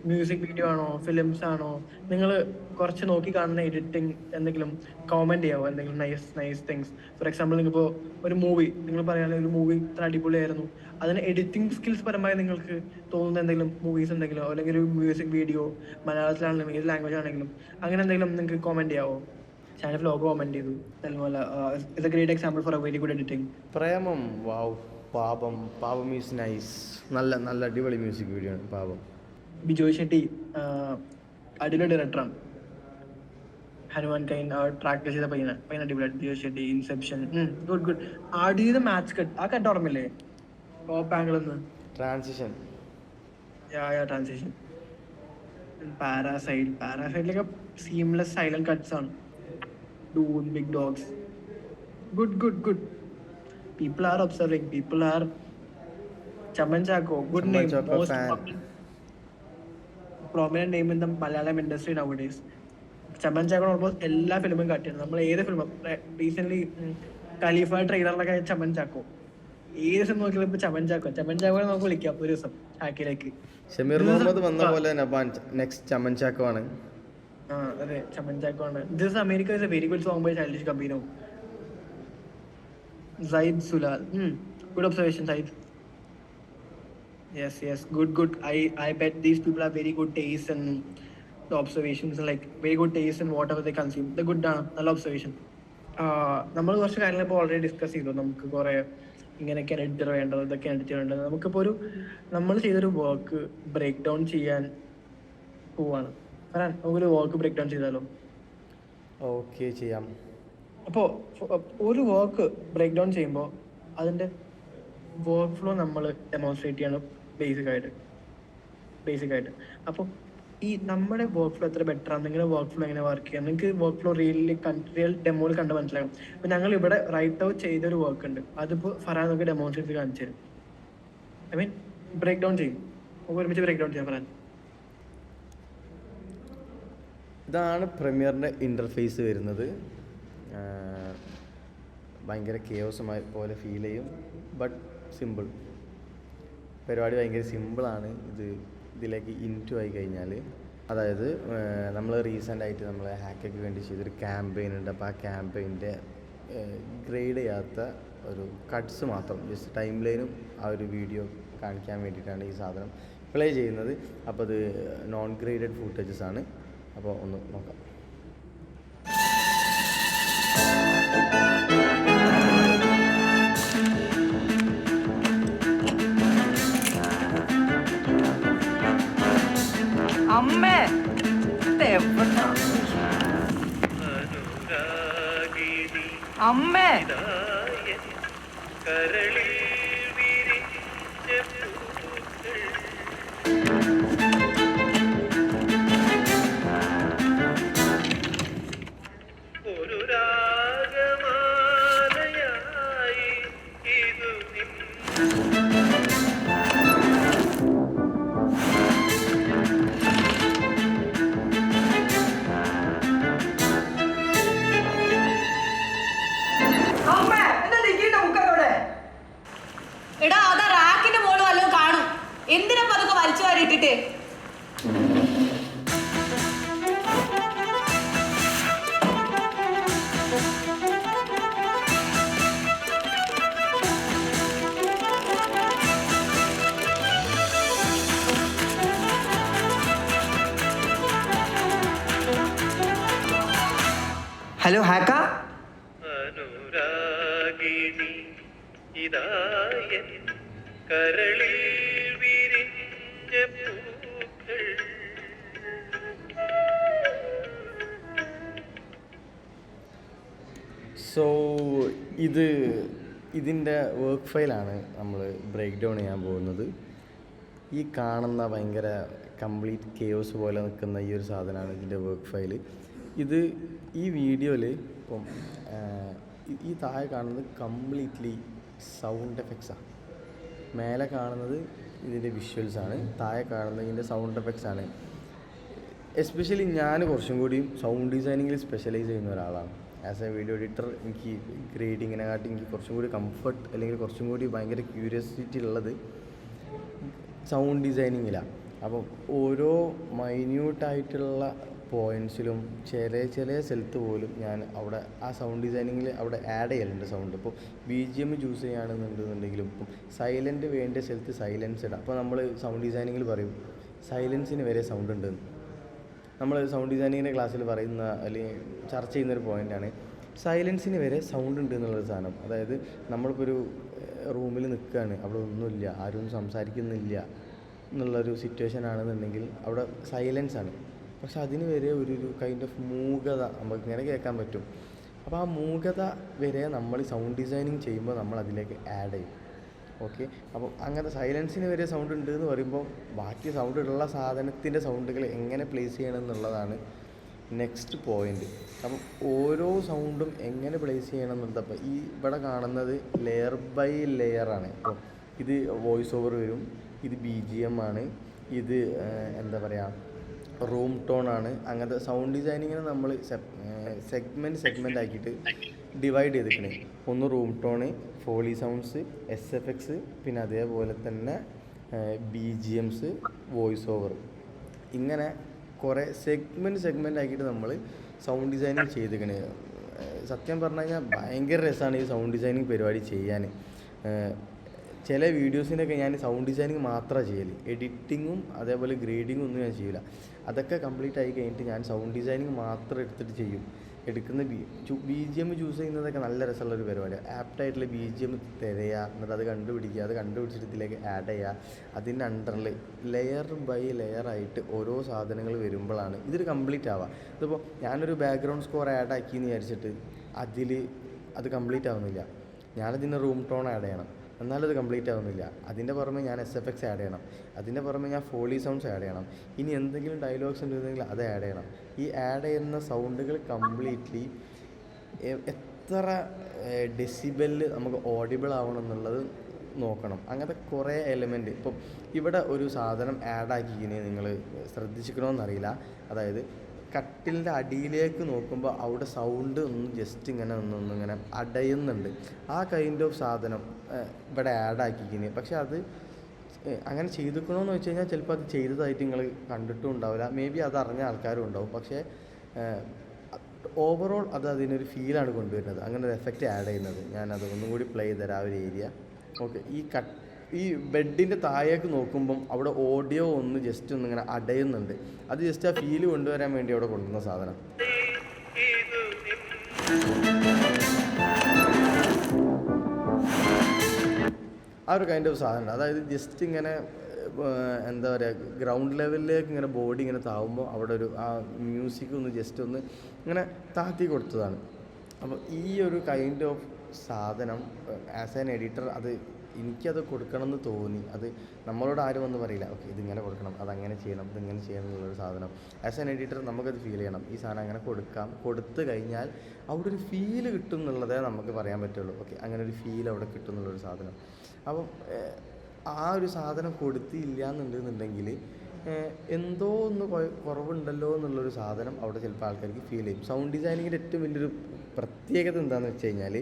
മ്യൂസിക് വീഡിയോ ആണോ, ഫിലിംസ് ആണോ, നിങ്ങൾ കുറച്ച് നോക്കി കാണുന്ന എഡിറ്റിംഗ് എന്തെങ്കിലും കോമെന്റ് ചെയ്യാവോ, എന്തെങ്കിലും നൈസ് തിങ്സ്. ഫോർ എക്സാമ്പിൾ നിങ്ങളിപ്പോൾ ഒരു മൂവി നിങ്ങൾ പറയുകയാണെങ്കിൽ ഒരു മൂവി ഇത്ര അടിപൊളിയായിരുന്നു, അതിന് എഡിറ്റിംഗ് സ്കിൽസ് പരമായി നിങ്ങൾക്ക് തോന്നുന്ന എന്തെങ്കിലും മൂവീസ് ഉണ്ടെങ്കിലോ, അല്ലെങ്കിൽ ഒരു മ്യൂസിക് വീഡിയോ മലയാളത്തിലാണെങ്കിലും ഏത് ലാംഗ്വേജ് ആണെങ്കിലും അങ്ങനെ എന്തെങ്കിലും നിങ്ങൾക്ക് കോമെന്റ് ചെയ്യാവോ? ഷാനിഫ് ലോഗോ കമന്റ് ചെയ്തു. It's a great example for a very good editing. Premam, wow, പാപം ഈസ് നൈസ്. നല്ല അടിപൊളി മ്യൂസിക് വീഡിയോ ആണ് പാപം. ബിജോയ് ഷെട്ടി അടിപൊളി ഡയറക്ടറാണ്. ഹനുമാൻ കൈൻ ട്രാക്ക് ചെയ്ത പയ്യന അടിപൊളിയായിട്ട്. Bijoy Shetty, Inception, good. ആദ്യം മാച്ച് കട്ട്, ആ കട്ട് ഓർമ്മയില്ലേ, ടോപ്പ് ആംഗിൾ ട്രാൻസിഷൻ. പാരാസൈഡിലൊക്കെ സീംലെസ് സൈലന്റ് കട്ട്സ് ആണ്. Dune, Big Dogs, Good. People are observing. People are Chaman Chako. Good Chaman name. Chako Most fan. prominent name in the Malayalam industry nowadays. Chaman Chako almost എല്ലാ ഫിലിമും കാട്ടിയാണ്. നമ്മൾ ഏത് ഫിലിമും recent ഖലീഫ ട്രെയിലറിലൊക്കെ ചമൻ ചാക്കോ, ഏത് cinema നോക്കിയാലും ഇപ്പൊ ചമൻ ചാക്കോ നമുക്ക് വിളിക്കാം ഒരു ദിവസം ഹാക്കിലേക്ക്. ഷമീർ മുഹമ്മദ് വന്ന പോലെ നെക്സ്റ്റ് ചമൻ ചാക്കോ ആണ്. അതെ, ചമൻ ചാക്കോ ആണ്. This America is a very good song by Childish Gambino. Zaid Sulal. Good observation, Zaid. Yes. Good. I bet these people have very good taste and the observations, like very good taste in whatever they consume. The good നല്ല observation. നമ്മൾ കുറച്ച് കാര്യങ്ങൾ ഇപ്പോൾ already discuss ചെയ്തു. നമുക്ക് കുറേ ഇങ്ങനെയൊക്കെയാണ് editor വേണ്ടത്, ഇതൊക്കെയാണ് എഡിറ്റർ വേണ്ടത്. നമുക്കിപ്പോൾ നമ്മൾ ചെയ്തൊരു വർക്ക് ബ്രേക്ക് ഡൗൺ ചെയ്യാൻ പോവാണ്. നമുക്കൊരു വർക്ക് ബ്രേക്ക് ഡൗൺ ചെയ്താലോ? ഓക്കെ, ചെയ്യാം. അപ്പോൾ ഒരു വർക്ക് ബ്രേക്ക് ഡൗൺ ചെയ്യുമ്പോൾ അതിൻ്റെ വർക്ക് ഫ്ലോ നമ്മൾ ഡെമോൺസ്ട്രേറ്റ് ചെയ്യണം ബേസിക്കായിട്ട്. അപ്പോൾ ഈ നമ്മുടെ വർക്ക് ഫ്ലോ എത്ര ബെറ്റർ ആണ്, നിങ്ങളുടെ വർക്ക് ഫ്ലോ എങ്ങനെ വർക്ക് ചെയ്യാം, നിങ്ങൾക്ക് വർക്ക് ഫ്ലോ റിയൽ ഡെമോയിൽ കണ്ട് മനസ്സിലാകും. അപ്പോൾ ഞങ്ങൾ ഇവിടെ റൈറ്റ് ഔട്ട് ചെയ്തൊരു വർക്ക് ഉണ്ട്, അതിപ്പോൾ ഫറാൻ നമുക്ക് ഡെമോൺസ്ട്രേറ്റ് ചെയ്ത് കാണിച്ചു തരും. ഐ മീൻ ബ്രേക്ക് ഡൗൺ ചെയ്യും, ഒരുമിച്ച് ബ്രേക്ക് ഡൗൺ ചെയ്യാം. ഫറാൻ, ഇതാണ് പ്രീമിയറിൻ്റെ ഇൻ്റർഫേസ് വരുന്നത്. ഭയങ്കര കേവസമായ പോലെ ഫീൽ ചെയ്യും, ബട്ട് സിമ്പിൾ പരിപാടി. ഭയങ്കര സിമ്പിളാണ്. ഇതിലേക്ക് ഇൻറ്റു ആയി കഴിഞ്ഞാൽ, അതായത് നമ്മൾ റീസെൻ്റായിട്ട് നമ്മൾ ഹാക്കൊക്കെ വേണ്ടി ചെയ്തൊരു ക്യാമ്പയിൻ ഉണ്ട്. അപ്പോൾ ആ ക്യാമ്പയിൻ്റെ ഗ്രേഡ് ചെയ്യാത്ത ഒരു കട്ട്സ് മാത്രം, ജസ്റ്റ് ടൈം ലൈനും ആ ഒരു വീഡിയോ കാണിക്കാൻ വേണ്ടിയിട്ടാണ് ഈ സാധനം പ്ലേ ചെയ്യുന്നത്. അപ്പോൾ അത് നോൺ ഗ്രേഡഡ് ഫൂട്ടേജസ് ആണ്. അപ്പോൾ ഒന്ന് നോക്കാം. അമ്മേ അമ്മേ ഒരു രാഗമാലയായി ഇതു എടാ, അതാ റാക്കിന്റെ മോള് വല്ലതും കാണും. എന്തിനാ അതൊക്കെ വലിച്ചു വാരിയിട്ടിട്ട്? ഹലോ ഹാക്ക, അനുരാഗിണി ഇതായൻ കരളിൽ വിരിഞ്ഞ പൂക്കൾ. സോ ഇതിൻ്റെ വർക്ക് ഫയലാണ് നമ്മൾ ബ്രേക്ക് ഡൗൺ ചെയ്യാൻ പോകുന്നത്. ഈ കാണുന്ന ഭയങ്കര കംപ്ലീറ്റ് കേയോസ് പോലെ നിൽക്കുന്ന ഈ ഒരു സാധനമാണ് ഇതിൻ്റെ വർക്ക് ഫയൽ. ഈ വീഡിയോയിൽ ഇപ്പം ഈ താഴെ കാണുന്നത് കംപ്ലീറ്റ്ലി സൗണ്ട് എഫക്ട്സാണ്. മേലെ കാണുന്നത് ഇതിൻ്റെ വിഷ്വൽസാണ്, താഴെ കാണുന്നത് ഇതിൻ്റെ സൗണ്ട് എഫക്ട്സാണ്. എസ്പെഷ്യലി ഞാൻ കുറച്ചും കൂടിയും സൗണ്ട് ഡിസൈനിങ്ങിൽ സ്പെഷ്യലൈസ് ചെയ്യുന്ന ഒരാളാണ്. ആസ് എ വീഡിയോ എഡിറ്റർ എനിക്ക് ഗ്രേഡിങ്ങിനെക്കാട്ടി എനിക്ക് കുറച്ചും കൂടി കംഫർട്ട് അല്ലെങ്കിൽ കുറച്ചും കൂടി ഭയങ്കര ക്യൂരിയോസിറ്റി ഉള്ളത് സൗണ്ട് ഡിസൈനിങ്ങിലാണ്. അപ്പം ഓരോ മൈന്യൂട്ടായിട്ടുള്ള പോയിൻറ്റ്സിലും ചില സ്ഥലത്ത് പോലും ഞാൻ അവിടെ ആ സൗണ്ട് ഡിസൈനിങ്ങിൽ അവിടെ ആഡ് ചെയ്യലുണ്ട് സൗണ്ട്. ഇപ്പോൾ BGM ചൂസ് ചെയ്യുകയാണെന്നുണ്ടെങ്കിലും ഇപ്പം സൈലൻറ്റ് വേണ്ട സ്ഥലത്ത് സൈലൻസ് ഇടാം. അപ്പോൾ നമ്മൾ സൗണ്ട് ഡിസൈനിങ്ങിൽ പറയും സൈലൻസിന് വരെ സൗണ്ട് ഉണ്ടെന്ന്. നമ്മൾ സൗണ്ട് ഡിസൈനിങ്ങിൻ്റെ ക്ലാസ്സിൽ പറയുന്ന അല്ലെങ്കിൽ ചർച്ച ചെയ്യുന്നൊരു പോയിൻ്റാണ് സൈലൻസിന് വരെ സൗണ്ട് ഉണ്ട് എന്നുള്ളൊരു സാധനം. അതായത് നമ്മളിപ്പോൾ ഒരു റൂമിൽ നിൽക്കുകയാണ്, അവിടെ ഒന്നുമില്ല, ആരും സംസാരിക്കുന്നില്ല എന്നുള്ളൊരു സിറ്റുവേഷൻ ആണെന്നുണ്ടെങ്കിൽ അവിടെ സൈലൻസാണ്. പക്ഷെ അതിന് വരെ ഒരു കൈൻഡ് ഓഫ് മൂകത നമുക്ക് ഇങ്ങനെ കേൾക്കാൻ പറ്റും. അപ്പോൾ ആ മൂകത വരെ നമ്മൾ സൗണ്ട് ഡിസൈനിങ് ചെയ്യുമ്പോൾ നമ്മൾ അതിലേക്ക് ആഡ് ചെയ്യും. ഓക്കെ, അപ്പോൾ അങ്ങനെ സൈലൻസിന് വരെ സൗണ്ട് ഉണ്ട് എന്ന് പറയുമ്പോൾ ബാക്കി സൗണ്ട് ഉള്ള സാധനത്തിൻ്റെ സൗണ്ടുകൾ എങ്ങനെ പ്ലേസ് ചെയ്യണം എന്നുള്ളതാണ് നെക്സ്റ്റ് പോയിൻ്റ്. അപ്പം ഓരോ സൗണ്ടും എങ്ങനെ പ്ലേസ് ചെയ്യണം എന്നുള്ളത്. അപ്പോൾ ഈ ഇവിടെ കാണുന്നത് ലെയർ ബൈ ലെയറാണ്. അപ്പോൾ ഇത് വോയിസ് ഓവർ വരും, ഇത് BGM ആണ്, ഇത് എന്താ പറയുക റൂം ടോൺ ആണ്. അങ്ങനത്തെ സൗണ്ട് ഡിസൈനിങ്ങിനെ നമ്മൾ സെഗ്മെൻറ്റ് ആക്കിയിട്ട് ഡിവൈഡ് ചെയ്തിരിക്കണേ. ഒന്ന് room tone, Foley sounds, SFX, പിന്നെ അതേപോലെ തന്നെ BGMs, വോയിസ് ഓവർ, ഇങ്ങനെ കുറേ സെഗ്മെൻറ്റ് ആക്കിയിട്ട് നമ്മൾ സൗണ്ട് ഡിസൈനിങ് ചെയ്തിരിക്കണേ. സത്യം പറഞ്ഞു കഴിഞ്ഞാൽ ഭയങ്കര രസമാണ് ഈ സൗണ്ട് ഡിസൈനിങ് പരിപാടി ചെയ്യാൻ. ചില വീഡിയോസിനൊക്കെ ഞാൻ സൗണ്ട് ഡിസൈനിങ് മാത്രമാണ് ചെയ്യൽ, എഡിറ്റിങ്ങും അതേപോലെ ഗ്രേഡിങ്ങും ഒന്നും ഞാൻ ചെയ്യില്ല. അതൊക്കെ കംപ്ലീറ്റ് ആയി കഴിഞ്ഞിട്ട് ഞാൻ സൗണ്ട് ഡിസൈനിങ് മാത്രം എടുത്തിട്ട് ചെയ്യും. എടുക്കുന്ന BGM ചൂസ് ചെയ്യുന്നതൊക്കെ നല്ല രസമുള്ളൊരു പരിപാടിയാണ്. ആപ്റ്റായിട്ടുള്ള BGM തിരയുക, എന്നിട്ട് അത് കണ്ടുപിടിക്കുക, അത് കണ്ടുപിടിച്ചിട്ട് ഇതിലേക്ക് ആഡ് ചെയ്യുക. അതിൻ്റെ അണ്ടറിൽ ലെയർ ബൈ ലെയർ ആയിട്ട് ഓരോ സാധനങ്ങൾ വരുമ്പോഴാണ് ഇതൊരു കംപ്ലീറ്റ് ആവുക. ഇതിപ്പോൾ ഞാനൊരു ബാക്ക്ഗ്രൗണ്ട് സ്കോർ ആഡ് ആക്കിയെന്ന് വിചാരിച്ചിട്ട് അത് കംപ്ലീറ്റ് ആവുന്നില്ല. ഞാനതിന് റൂം ടോൺ ആഡ് ചെയ്യണം, എന്നാലും അത് കംപ്ലീറ്റ് ആവുന്നില്ല. അതിൻ്റെ പുറമെ ഞാൻ SFX ആഡ് ചെയ്യണം, അതിൻ്റെ പുറമെ ഞാൻ ഫോളി സൗണ്ട്സ് ആഡ് ചെയ്യണം. ഇനി എന്തെങ്കിലും ഡയലോഗ്സ് ഉണ്ടെങ്കിൽ അത് ആഡ് ചെയ്യണം. ഈ ആഡ് ചെയ്യുന്ന സൗണ്ടുകൾ കംപ്ലീറ്റ്ലി എത്ര ഡെസിബലിൽ നമുക്ക് ഓഡിബിൾ ആവണം എന്നുള്ളത് നോക്കണം. അങ്ങനത്തെ കുറേ എലമെൻറ്റ്. ഇപ്പം ഇവിടെ ഒരു സാധനം ആഡ് ആക്കിക്കിനെ നിങ്ങൾ ശ്രദ്ധിച്ചിക്കണമെന്നറിയില്ല. അതായത് കട്ടിലിൻ്റെ അടിയിലേക്ക് നോക്കുമ്പോൾ അവിടെ സൗണ്ട് ഒന്ന് ജസ്റ്റ് ഇങ്ങനെ ഒന്നിങ്ങനെ അടയുന്നുണ്ട്. ആ കൈൻഡ് ഓഫ് സാധനം ഇവിടെ ആഡ് ആക്കിക്കിന്. പക്ഷെ അത് അങ്ങനെ ചെയ്തിക്കണമെന്ന് വെച്ച് കഴിഞ്ഞാൽ ചിലപ്പോൾ അത് ചെയ്തതായിട്ട് നിങ്ങൾ കണ്ടിട്ടും ഉണ്ടാവില്ല, മേ ബി അത് അറിഞ്ഞ ആൾക്കാരും ഉണ്ടാവും. പക്ഷേ ഓവറോൾ അത് അതിനൊരു ഫീലാണ് കൊണ്ടുവരുന്നത്, അങ്ങനെ ഒരു എഫക്റ്റ് ആഡ് ചെയ്യുന്നത്. ഞാനത് ഒന്നും കൂടി പ്ലേ ചെയ്തുതരാം ആ ഒരു ഏരിയ. ഓക്കെ, ഈ ബെഡിൻ്റെ താഴേക്ക് നോക്കുമ്പം അവിടെ ഓഡിയോ ഒന്ന് ജസ്റ്റ് ഒന്നിങ്ങനെ അടയുന്നുണ്ട്. അത് ജസ്റ്റ് ആ ഫീല് കൊണ്ടുവരാൻ വേണ്ടി അവിടെ കൊണ്ടുവന്ന സാധനം. ആ ഒരു കൈൻഡ് ഓഫ് സാധനം. അതായത് ജസ്റ്റ് ഇങ്ങനെ എന്താ പറയുക, ഗ്രൗണ്ട് ലെവലിലേക്ക് ഇങ്ങനെ ബോഡി ഇങ്ങനെ താവുമ്പോൾ അവിടെ ഒരു ആ മ്യൂസിക് ഒന്ന് ജസ്റ്റ് ഒന്ന് ഇങ്ങനെ താത്തി കൊടുത്തതാണ്. അപ്പോൾ ഈ ഒരു കൈൻഡ് ഓഫ് സാധനം ആസ് ആൻ എഡിറ്റർ എനിക്കത് കൊടുക്കണമെന്ന് തോന്നി. അത് നമ്മളോട് ആരും ഒന്നും പറയില്ല, ഓക്കെ ഇതിങ്ങനെ കൊടുക്കണം, അതങ്ങനെ ചെയ്യണം, ഇതിങ്ങനെ ചെയ്യണം എന്നുള്ളൊരു സാധനം ആസ് ആൻ എഡിറ്റർ നമുക്കത് ഫീൽ ചെയ്യണം. ഈ സാധനം അങ്ങനെ കൊടുത്തു കഴിഞ്ഞാൽ അവിടെ ഒരു ഫീല് കിട്ടും എന്നുള്ളതേ നമുക്ക് പറയാൻ പറ്റുള്ളൂ. ഓക്കെ, അങ്ങനെ ഒരു ഫീൽ അവിടെ കിട്ടും എന്നുള്ളൊരു സാധനം. അപ്പം ആ ഒരു സാധനം കൊടുത്തില്ല എന്നുണ്ടെന്നുണ്ടെങ്കിൽ എന്തോ ഒന്ന് കുറവുണ്ടല്ലോ എന്നുള്ളൊരു സാധനം അവിടെ ചിലപ്പോൾ ആൾക്കാർക്ക് ഫീൽ ചെയ്യും. സൗണ്ട് ഡിസൈനിങ്ങിൻ്റെ ഏറ്റവും വലിയൊരു പ്രത്യേകത എന്താണെന്ന് വെച്ച് കഴിഞ്ഞാൽ,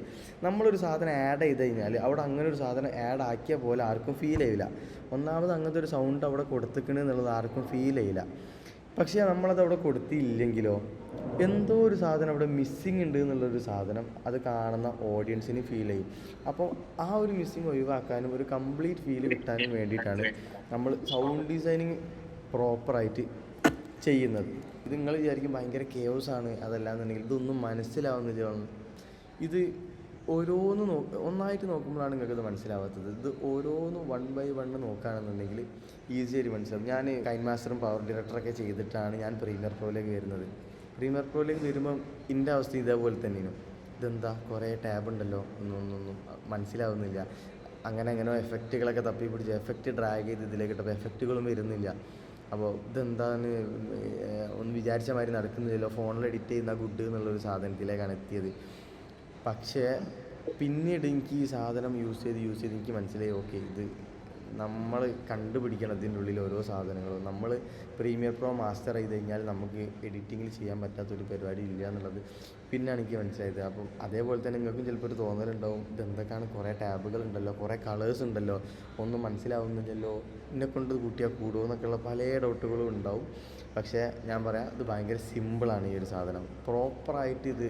നമ്മളൊരു സാധനം ആഡ് ചെയ്ത് കഴിഞ്ഞാൽ അവിടെ അങ്ങനെ ഒരു സാധനം ആഡ് ആക്കിയ പോലെ ആർക്കും ഫീൽ ചെയ്യില്ല. ഒന്നാമത് അങ്ങനത്തെ ഒരു സൗണ്ട് അവിടെ കൊടുത്തിക്കണ എന്നുള്ളത് ആർക്കും ഫീൽ ചെയ്യില്ല. പക്ഷേ നമ്മളത് അവിടെ കൊടുത്തില്ലെങ്കിലോ എന്തോ ഒരു സാധനം അവിടെ മിസ്സിങ് ഉണ്ട് എന്നുള്ളൊരു സാധനം അത് കാണുന്ന ഓഡിയൻസിന് ഫീൽ ചെയ്യും. അപ്പോൾ ആ ഒരു മിസ്സിങ് ഒഴിവാക്കാനും ഒരു കംപ്ലീറ്റ് ഫീൽ കിട്ടാനും വേണ്ടിയിട്ടാണ് നമ്മൾ സൗണ്ട് ഡിസൈനിങ് പ്രോപ്പറായിട്ട് ചെയ്യുന്നത്. ഇത് നിങ്ങൾ വിചാരിക്കും ഭയങ്കര കെയോസാണ്, അതല്ലാന്നുണ്ടെങ്കിൽ ഇതൊന്നും മനസ്സിലാവുന്നില്ല. ഇത് ഒന്നായിട്ട് നോക്കുമ്പോഴാണ് നിങ്ങൾക്കത് മനസ്സിലാവാത്തത്. ഇത് ഓരോന്ന് 1 by 1 നോക്കുകയാണെന്നുണ്ടെങ്കിൽ ഈസിയായിട്ട് മനസ്സിലാവും. ഞാൻ കൈൻമാസ്റ്ററും പവർ ഡയറക്ടറൊക്കെ ചെയ്തിട്ടാണ് ഞാൻ പ്രീമിയർ പ്രോയിലേക്ക് വരുന്നത്. പ്രീമിയർ പ്രോയിലേക്ക് വരുമ്പം എൻ്റെ അവസ്ഥ ഇതേപോലെ തന്നെയാണ്. ഇതെന്താ കുറേ ടാബ് ഉണ്ടല്ലോ, ഒന്നും മനസ്സിലാവുന്നില്ല. അങ്ങനെ എഫക്റ്റുകളൊക്കെ തപ്പി പിടിച്ച് എഫക്റ്റ് ഡ്രാഗ് ചെയ്ത് ഇതിലേക്ക് ഇട്ടപ്പോൾ എഫക്റ്റുകളൊന്നും വരുന്നില്ല. അപ്പോൾ ഇതെന്താണ് ഒന്ന് വിചാരിച്ച മാതിരി നടക്കുന്നില്ലല്ലോ, ഫോണിൽ എഡിറ്റ് ചെയ്യുന്ന ഗുഡ് എന്നുള്ളൊരു സാധനത്തിലേക്കാണ് എത്തിയത്. പക്ഷേ പിന്നീട് എനിക്ക് ഈ സാധനം യൂസ് ചെയ്ത് എനിക്ക് മനസ്സിലായി, ഓക്കെ ഇത് നമ്മൾ കണ്ടുപിടിക്കണം ഇതിൻ്റെ ഉള്ളിൽ ഓരോ സാധനങ്ങളും. നമ്മൾ പ്രീമിയർ പ്രോ മാസ്റ്റർ ചെയ്ത് കഴിഞ്ഞാൽ നമുക്ക് എഡിറ്റിങ്ങിൽ ചെയ്യാൻ പറ്റാത്തൊരു പരിപാടി ഇല്ല എന്നുള്ളത് പിന്നെയാണ് എനിക്ക് മനസ്സിലായത്. അപ്പം അതേപോലെ തന്നെ നിങ്ങൾക്കും ചിലപ്പോൾ ഒരു തോന്നലുണ്ടാവും, ഇതെന്തൊക്കെയാണ് കുറേ ടാബുകൾ ഉണ്ടല്ലോ, കുറേ കളേഴ്സ് ഉണ്ടല്ലോ, ഒന്നും മനസ്സിലാവുന്നില്ലല്ലോ, എന്നെക്കൊണ്ട് കൂട്ടിയാൽ കൂടുമോ എന്നൊക്കെയുള്ള പല ഡൗട്ടുകളും ഉണ്ടാവും. പക്ഷേ ഞാൻ പറയാം, ഇത് ഭയങ്കര സിമ്പിളാണ് ഈ ഒരു സാധനം. പ്രോപ്പറായിട്ട് ഇത്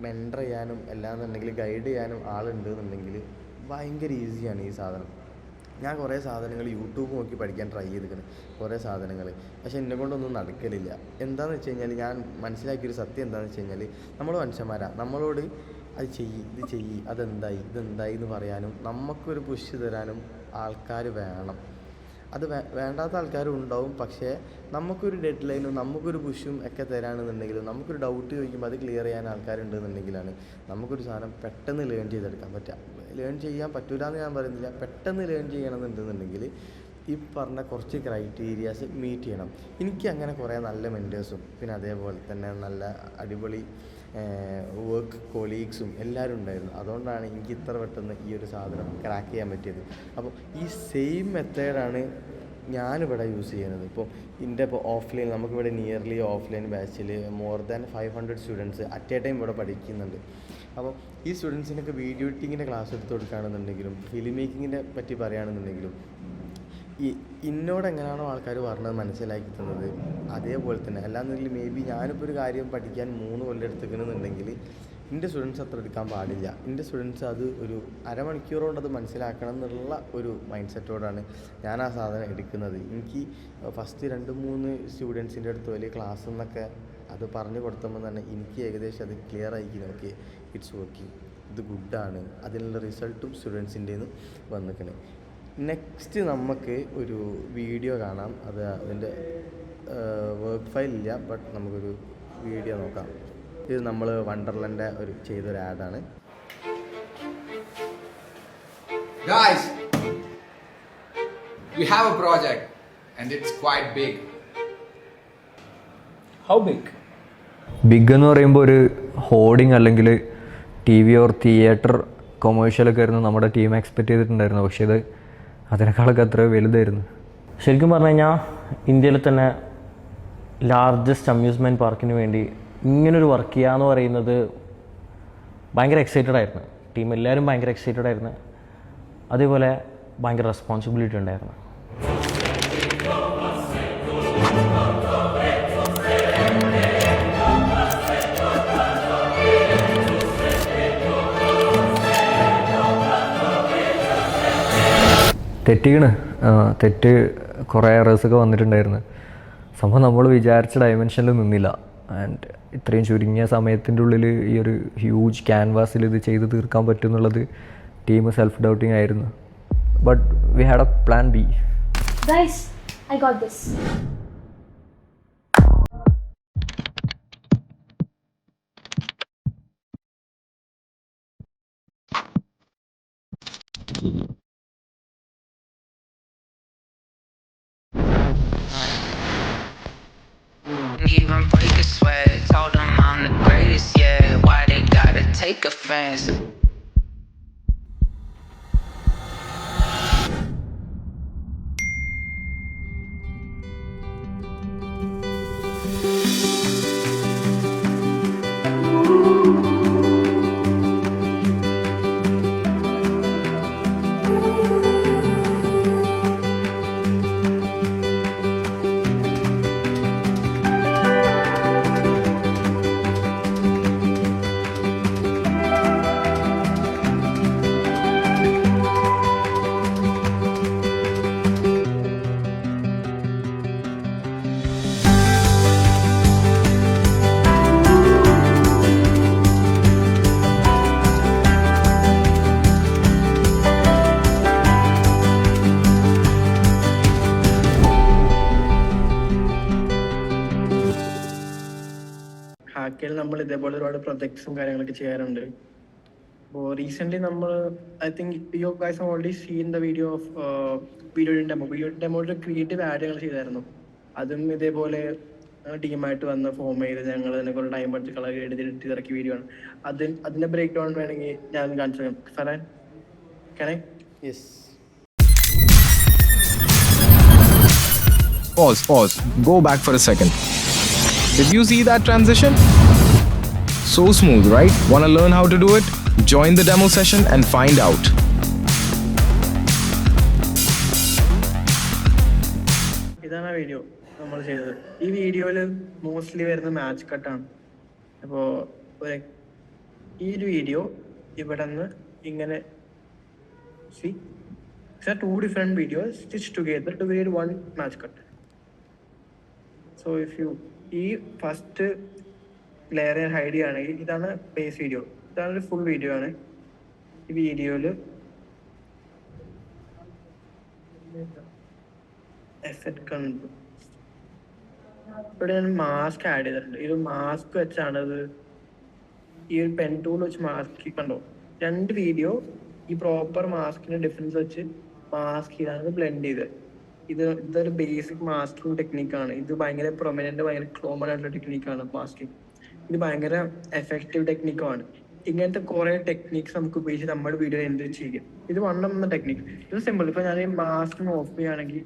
മെൻറ്റർ ചെയ്യാനും അല്ലാന്നുണ്ടെങ്കിൽ ഗൈഡ് ചെയ്യാനും ആളുണ്ട് എന്നുണ്ടെങ്കിൽ ഭയങ്കര ഈസിയാണ് ഈ സാധനം. ഞാൻ കുറേ സാധനങ്ങൾ യൂട്യൂബ് നോക്കി പഠിക്കാൻ ട്രൈ ചെയ്തിരിക്കുന്നത്, കുറേ സാധനങ്ങൾ. പക്ഷേ എന്നെ കൊണ്ടൊന്നും നടക്കലില്ല. എന്താണെന്ന് വെച്ച് കഴിഞ്ഞാൽ ഞാൻ മനസ്സിലാക്കിയൊരു സത്യം എന്താണെന്ന് വെച്ച് കഴിഞ്ഞാൽ, നമ്മൾ മനുഷ്യന്മാരാണ്. നമ്മളോട് അത് ഇത് ചെയ്യ് ഇതെന്തായി എന്ന് പറയാനും നമുക്കൊരു പുഷ് തരാനും ആൾക്കാർ വേണം. അത് വേണ്ടാത്ത ആൾക്കാരും ഉണ്ടാവും. പക്ഷേ നമുക്കൊരു ഡെഡ് ലൈനും നമുക്കൊരു പുഷും ഒക്കെ തരാണെന്നുണ്ടെങ്കിലും, നമുക്കൊരു ഡൗട്ട് ചോദിക്കുമ്പോൾ അത് ക്ലിയർ ചെയ്യാൻ ആൾക്കാരുണ്ടെന്നുണ്ടെങ്കിലാണ് നമുക്കൊരു സാധനം പെട്ടെന്ന് ലേൺ ചെയ്തെടുക്കാൻ പറ്റുക. ലേൺ ചെയ്യാൻ പറ്റൂല എന്ന് ഞാൻ പറയുന്നില്ല, പെട്ടെന്ന് ലേൺ ചെയ്യണമെന്നുണ്ടെന്നുണ്ടെങ്കിൽ ഈ പറഞ്ഞ കുറച്ച് ക്രൈറ്റീരിയാസ് മീറ്റ് ചെയ്യണം. എനിക്ക് അങ്ങനെ കുറേ നല്ല മെൻറ്റേഴ്സും പിന്നെ അതേപോലെ തന്നെ നല്ല അടിപൊളി വർക്ക് കൊളീഗ്സും എല്ലാവരും ഉണ്ടായിരുന്നു. അതുകൊണ്ടാണ് എനിക്ക് ഇത്ര പെട്ടെന്ന് ഈ ഒരു സാധനം ക്രാക്ക് ചെയ്യാൻ പറ്റിയത്. അപ്പോൾ ഈ സെയിം മെത്തേഡാണ് ഞാനിവിടെ യൂസ് ചെയ്യുന്നത്. ഇപ്പോൾ ഓഫ്ലൈൻ നമുക്കിവിടെ നിയർലി ഓഫ്ലൈൻ ബാച്ചിൽ more than 500 students at A time ഇവിടെ പഠിക്കുന്നുണ്ട്. അപ്പോൾ ഈ സ്റ്റുഡൻസിനൊക്കെ വീഡിയോ എഡിറ്റിങ്ങിൻ്റെ ക്ലാസ് എടുത്ത് കൊടുക്കുകയാണെന്നുണ്ടെങ്കിലും ഫിലിം മേക്കിങ്ങിനെ പറ്റി പറയുകയാണെന്നുണ്ടെങ്കിലും എന്നോട് എങ്ങനെയാണോ ആൾക്കാർ പറഞ്ഞത് മനസ്സിലാക്കി തന്നത് അതേപോലെ തന്നെ അല്ലാന്നുണ്ടെങ്കിൽ മേ ബി ഞാനിപ്പോൾ ഒരു കാര്യം പഠിക്കാൻ 3 കൊല്ലം എടുത്തിരിക്കണമെന്നുണ്ടെങ്കിൽ എൻ്റെ സ്റ്റുഡൻസ് അത്ര എടുക്കാൻ പാടില്ല. എൻ്റെ സ്റ്റുഡൻസ് അത് ഒരു അരമണിക്കൂർ കൊണ്ട് അത് മനസ്സിലാക്കണം എന്നുള്ള ഒരു മൈൻഡ് സെറ്റോടാണ് ഞാൻ ആ സാധനം എടുക്കുന്നത്. എനിക്ക് ഫസ്റ്റ് 2-3 സ്റ്റുഡൻസിൻ്റെ അടുത്ത് വലിയ ക്ലാസ് എന്നൊക്കെ അത് പറഞ്ഞു കൊടുത്തപ്പോൾ തന്നെ എനിക്ക് ഏകദേശം അത് ക്ലിയർ ആയിരിക്കും. ഓക്കെ, ഇറ്റ്സ് വർക്കിംഗ്, ഇത് ഗുഡാണ്, അതിനുള്ള റിസൾട്ടും സ്റ്റുഡൻസിൻ്റെ നിന്ന് വന്നിക്കണേ. നെക്സ്റ്റ് നമുക്ക് ഒരു വീഡിയോ കാണാം. അത് അതിൻ്റെ വർക്ക് ഫയലില്ല, ബട്ട് നമുക്കൊരു വീഡിയോ നോക്കാം. ഇത് നമ്മൾ വണ്ടർലൻ്റെ ചെയ്തൊരു ആഡാണ്. Guys, we have a project and it's quite big. How big? Big എന്ന് പറയുമ്പോൾ ഒരു ഹോർഡിങ് അല്ലെങ്കിൽ TV ഓർ തിയേറ്റർ കൊമേഴ്ഷ്യലൊക്കെ ആയിരുന്നു നമ്മുടെ ടീം എക്സ്പെക്റ്റ് ചെയ്തിട്ടുണ്ടായിരുന്നു. പക്ഷേ ഇത് അതിനേക്കാളൊക്കെ അത്രയോ വലുതായിരുന്നു. ശരിക്കും പറഞ്ഞു കഴിഞ്ഞാൽ ഇന്ത്യയിൽ തന്നെ ലാർജസ്റ്റ് അമ്യൂസ്മെൻറ്റ് പാർക്കിന് വേണ്ടി ഇങ്ങനൊരു വർക്ക് ചെയ്യുക എന്ന് പറയുന്നത് ഭയങ്കര എക്സൈറ്റഡ് ആയിരുന്നു. ടീം എല്ലാവരും ഭയങ്കര എക്സൈറ്റഡ് ആയിരുന്നു. അതേപോലെ ഭയങ്കര റെസ്പോൺസിബിലിറ്റി ഉണ്ടായിരുന്നു. തെറ്റ് കുറേ എറേഴ്സൊക്കെ വന്നിട്ടുണ്ടായിരുന്നു. സംഭവം നമ്മൾ വിചാരിച്ച ഡയമെൻഷനിൽ നിന്നില്ല. ആൻഡ് ഇത്രയും ചുരുങ്ങിയ സമയത്തിൻ്റെ ഉള്ളിൽ ഈ ഒരു ഹ്യൂജ് ക്യാൻവാസിൽ ഇത് ചെയ്ത് തീർക്കാൻ പറ്റും എന്നുള്ളത് ടീം സെൽഫ് ഡൗട്ടിങ് ആയിരുന്നു. But we had A plan B. Guys, I got this. Even break a sweat, told them I'm the greatest, yeah. Why they gotta take offense? ഹാക്കയിൽ നമ്മൾ ഇതേപോലെ ഒരുപാട് പ്രൊജക്ട്സും കാര്യങ്ങളൊക്കെ ചെയ്യാറുണ്ട്. അപ്പോൾ റീസെൻ്റ്ലി നമ്മൾ I think you guys have already seen the video of video ഡെമോയുടെ ക്രിയേറ്റീവ് ആഡ് ഞങ്ങൾ ചെയ്തായിരുന്നു. അതും ഇതേപോലെ ടീമായിട്ട് വന്ന് ഫോം ചെയ്ത് ഞങ്ങൾ തന്നെ കുറേ ടൈം എടുത്ത് കളർ എഴുതി ഇറക്കിയ വീഡിയോ ആണ്. അതിൻ്റെ ബ്രേക്ക് ഡൗൺ വേണമെങ്കിൽ ഞാൻ കാണിച്ചു തരാം. Farhan, can I? Yes. Pause. Go back for a second. Did you see that transition? So smooth, right? Wanna learn how to do it? Join the demo session and find out. ഇതാണ് ആ video നമ്മൾ ചെയ്തത്. ഈ വീഡിയോയിൽ mostly വരുന്ന match കട്ടാണ്. അപ്പോൾ ഈ ഒരു വീഡിയോ ഇവിടെ നിന്ന് ഇങ്ങനെ two different videos stitched together to create one match cut. So if you ഈ ഫസ്റ്റ് ലെയർ ഹൈഡ് ചെയ്യുകയാണെങ്കിൽ ഇതാണ് ബേസ് വീഡിയോ, ഇതാണ് ഒരു ഫുൾ വീഡിയോ ആണ്. ഈ വീഡിയോയിൽ എഫക്റ്റ് കണ്ടു ഇവിടെ ഞാൻ മാസ്ക് ആഡ് ചെയ്തിട്ടുണ്ട്. ഇത് മാസ്ക് വെച്ചാണ് ഇത് ഈ ഒരു പെൻ ടൂൾ വെച്ച് മാസ്ക് കണ്ടോ. 2 വീഡിയോ ഈ പ്രോപ്പർ മാസ്കിന്റെ ഡിഫറൻസ് വെച്ച് മാസ്ക് ചെയ്താണ് ബ്ലെൻഡ് ചെയ്തത്. ഇതൊരു ബേസിക് മാസ്കിംഗ് ടെക്നിക്കാണ്. ഇത് ഭയങ്കര പ്രൊമിനന്റ്, ഭയങ്കര കോമൺ ആയിട്ടുള്ള ടെക്നിക്കാണ് മാസ്കിംഗ്. ഇത് ഭയങ്കര എഫക്റ്റീവ് ടെക്നിക്കുമാണ്. ഇങ്ങനത്തെ കുറെ ടെക്നിക്സ് നമുക്ക് ഉപയോഗിച്ച് നമ്മുടെ വീഡിയോ എന്ത് ചെയ്യും. ഇത് വൺ ഓഫ് ദ ടെക്നിക്ക്. ഇത് സിമ്പിൾ. ഇപ്പൊ ഞാൻ ഈ മാസ്കിങ് ഓഫ് ചെയ്യുകയാണെങ്കിൽ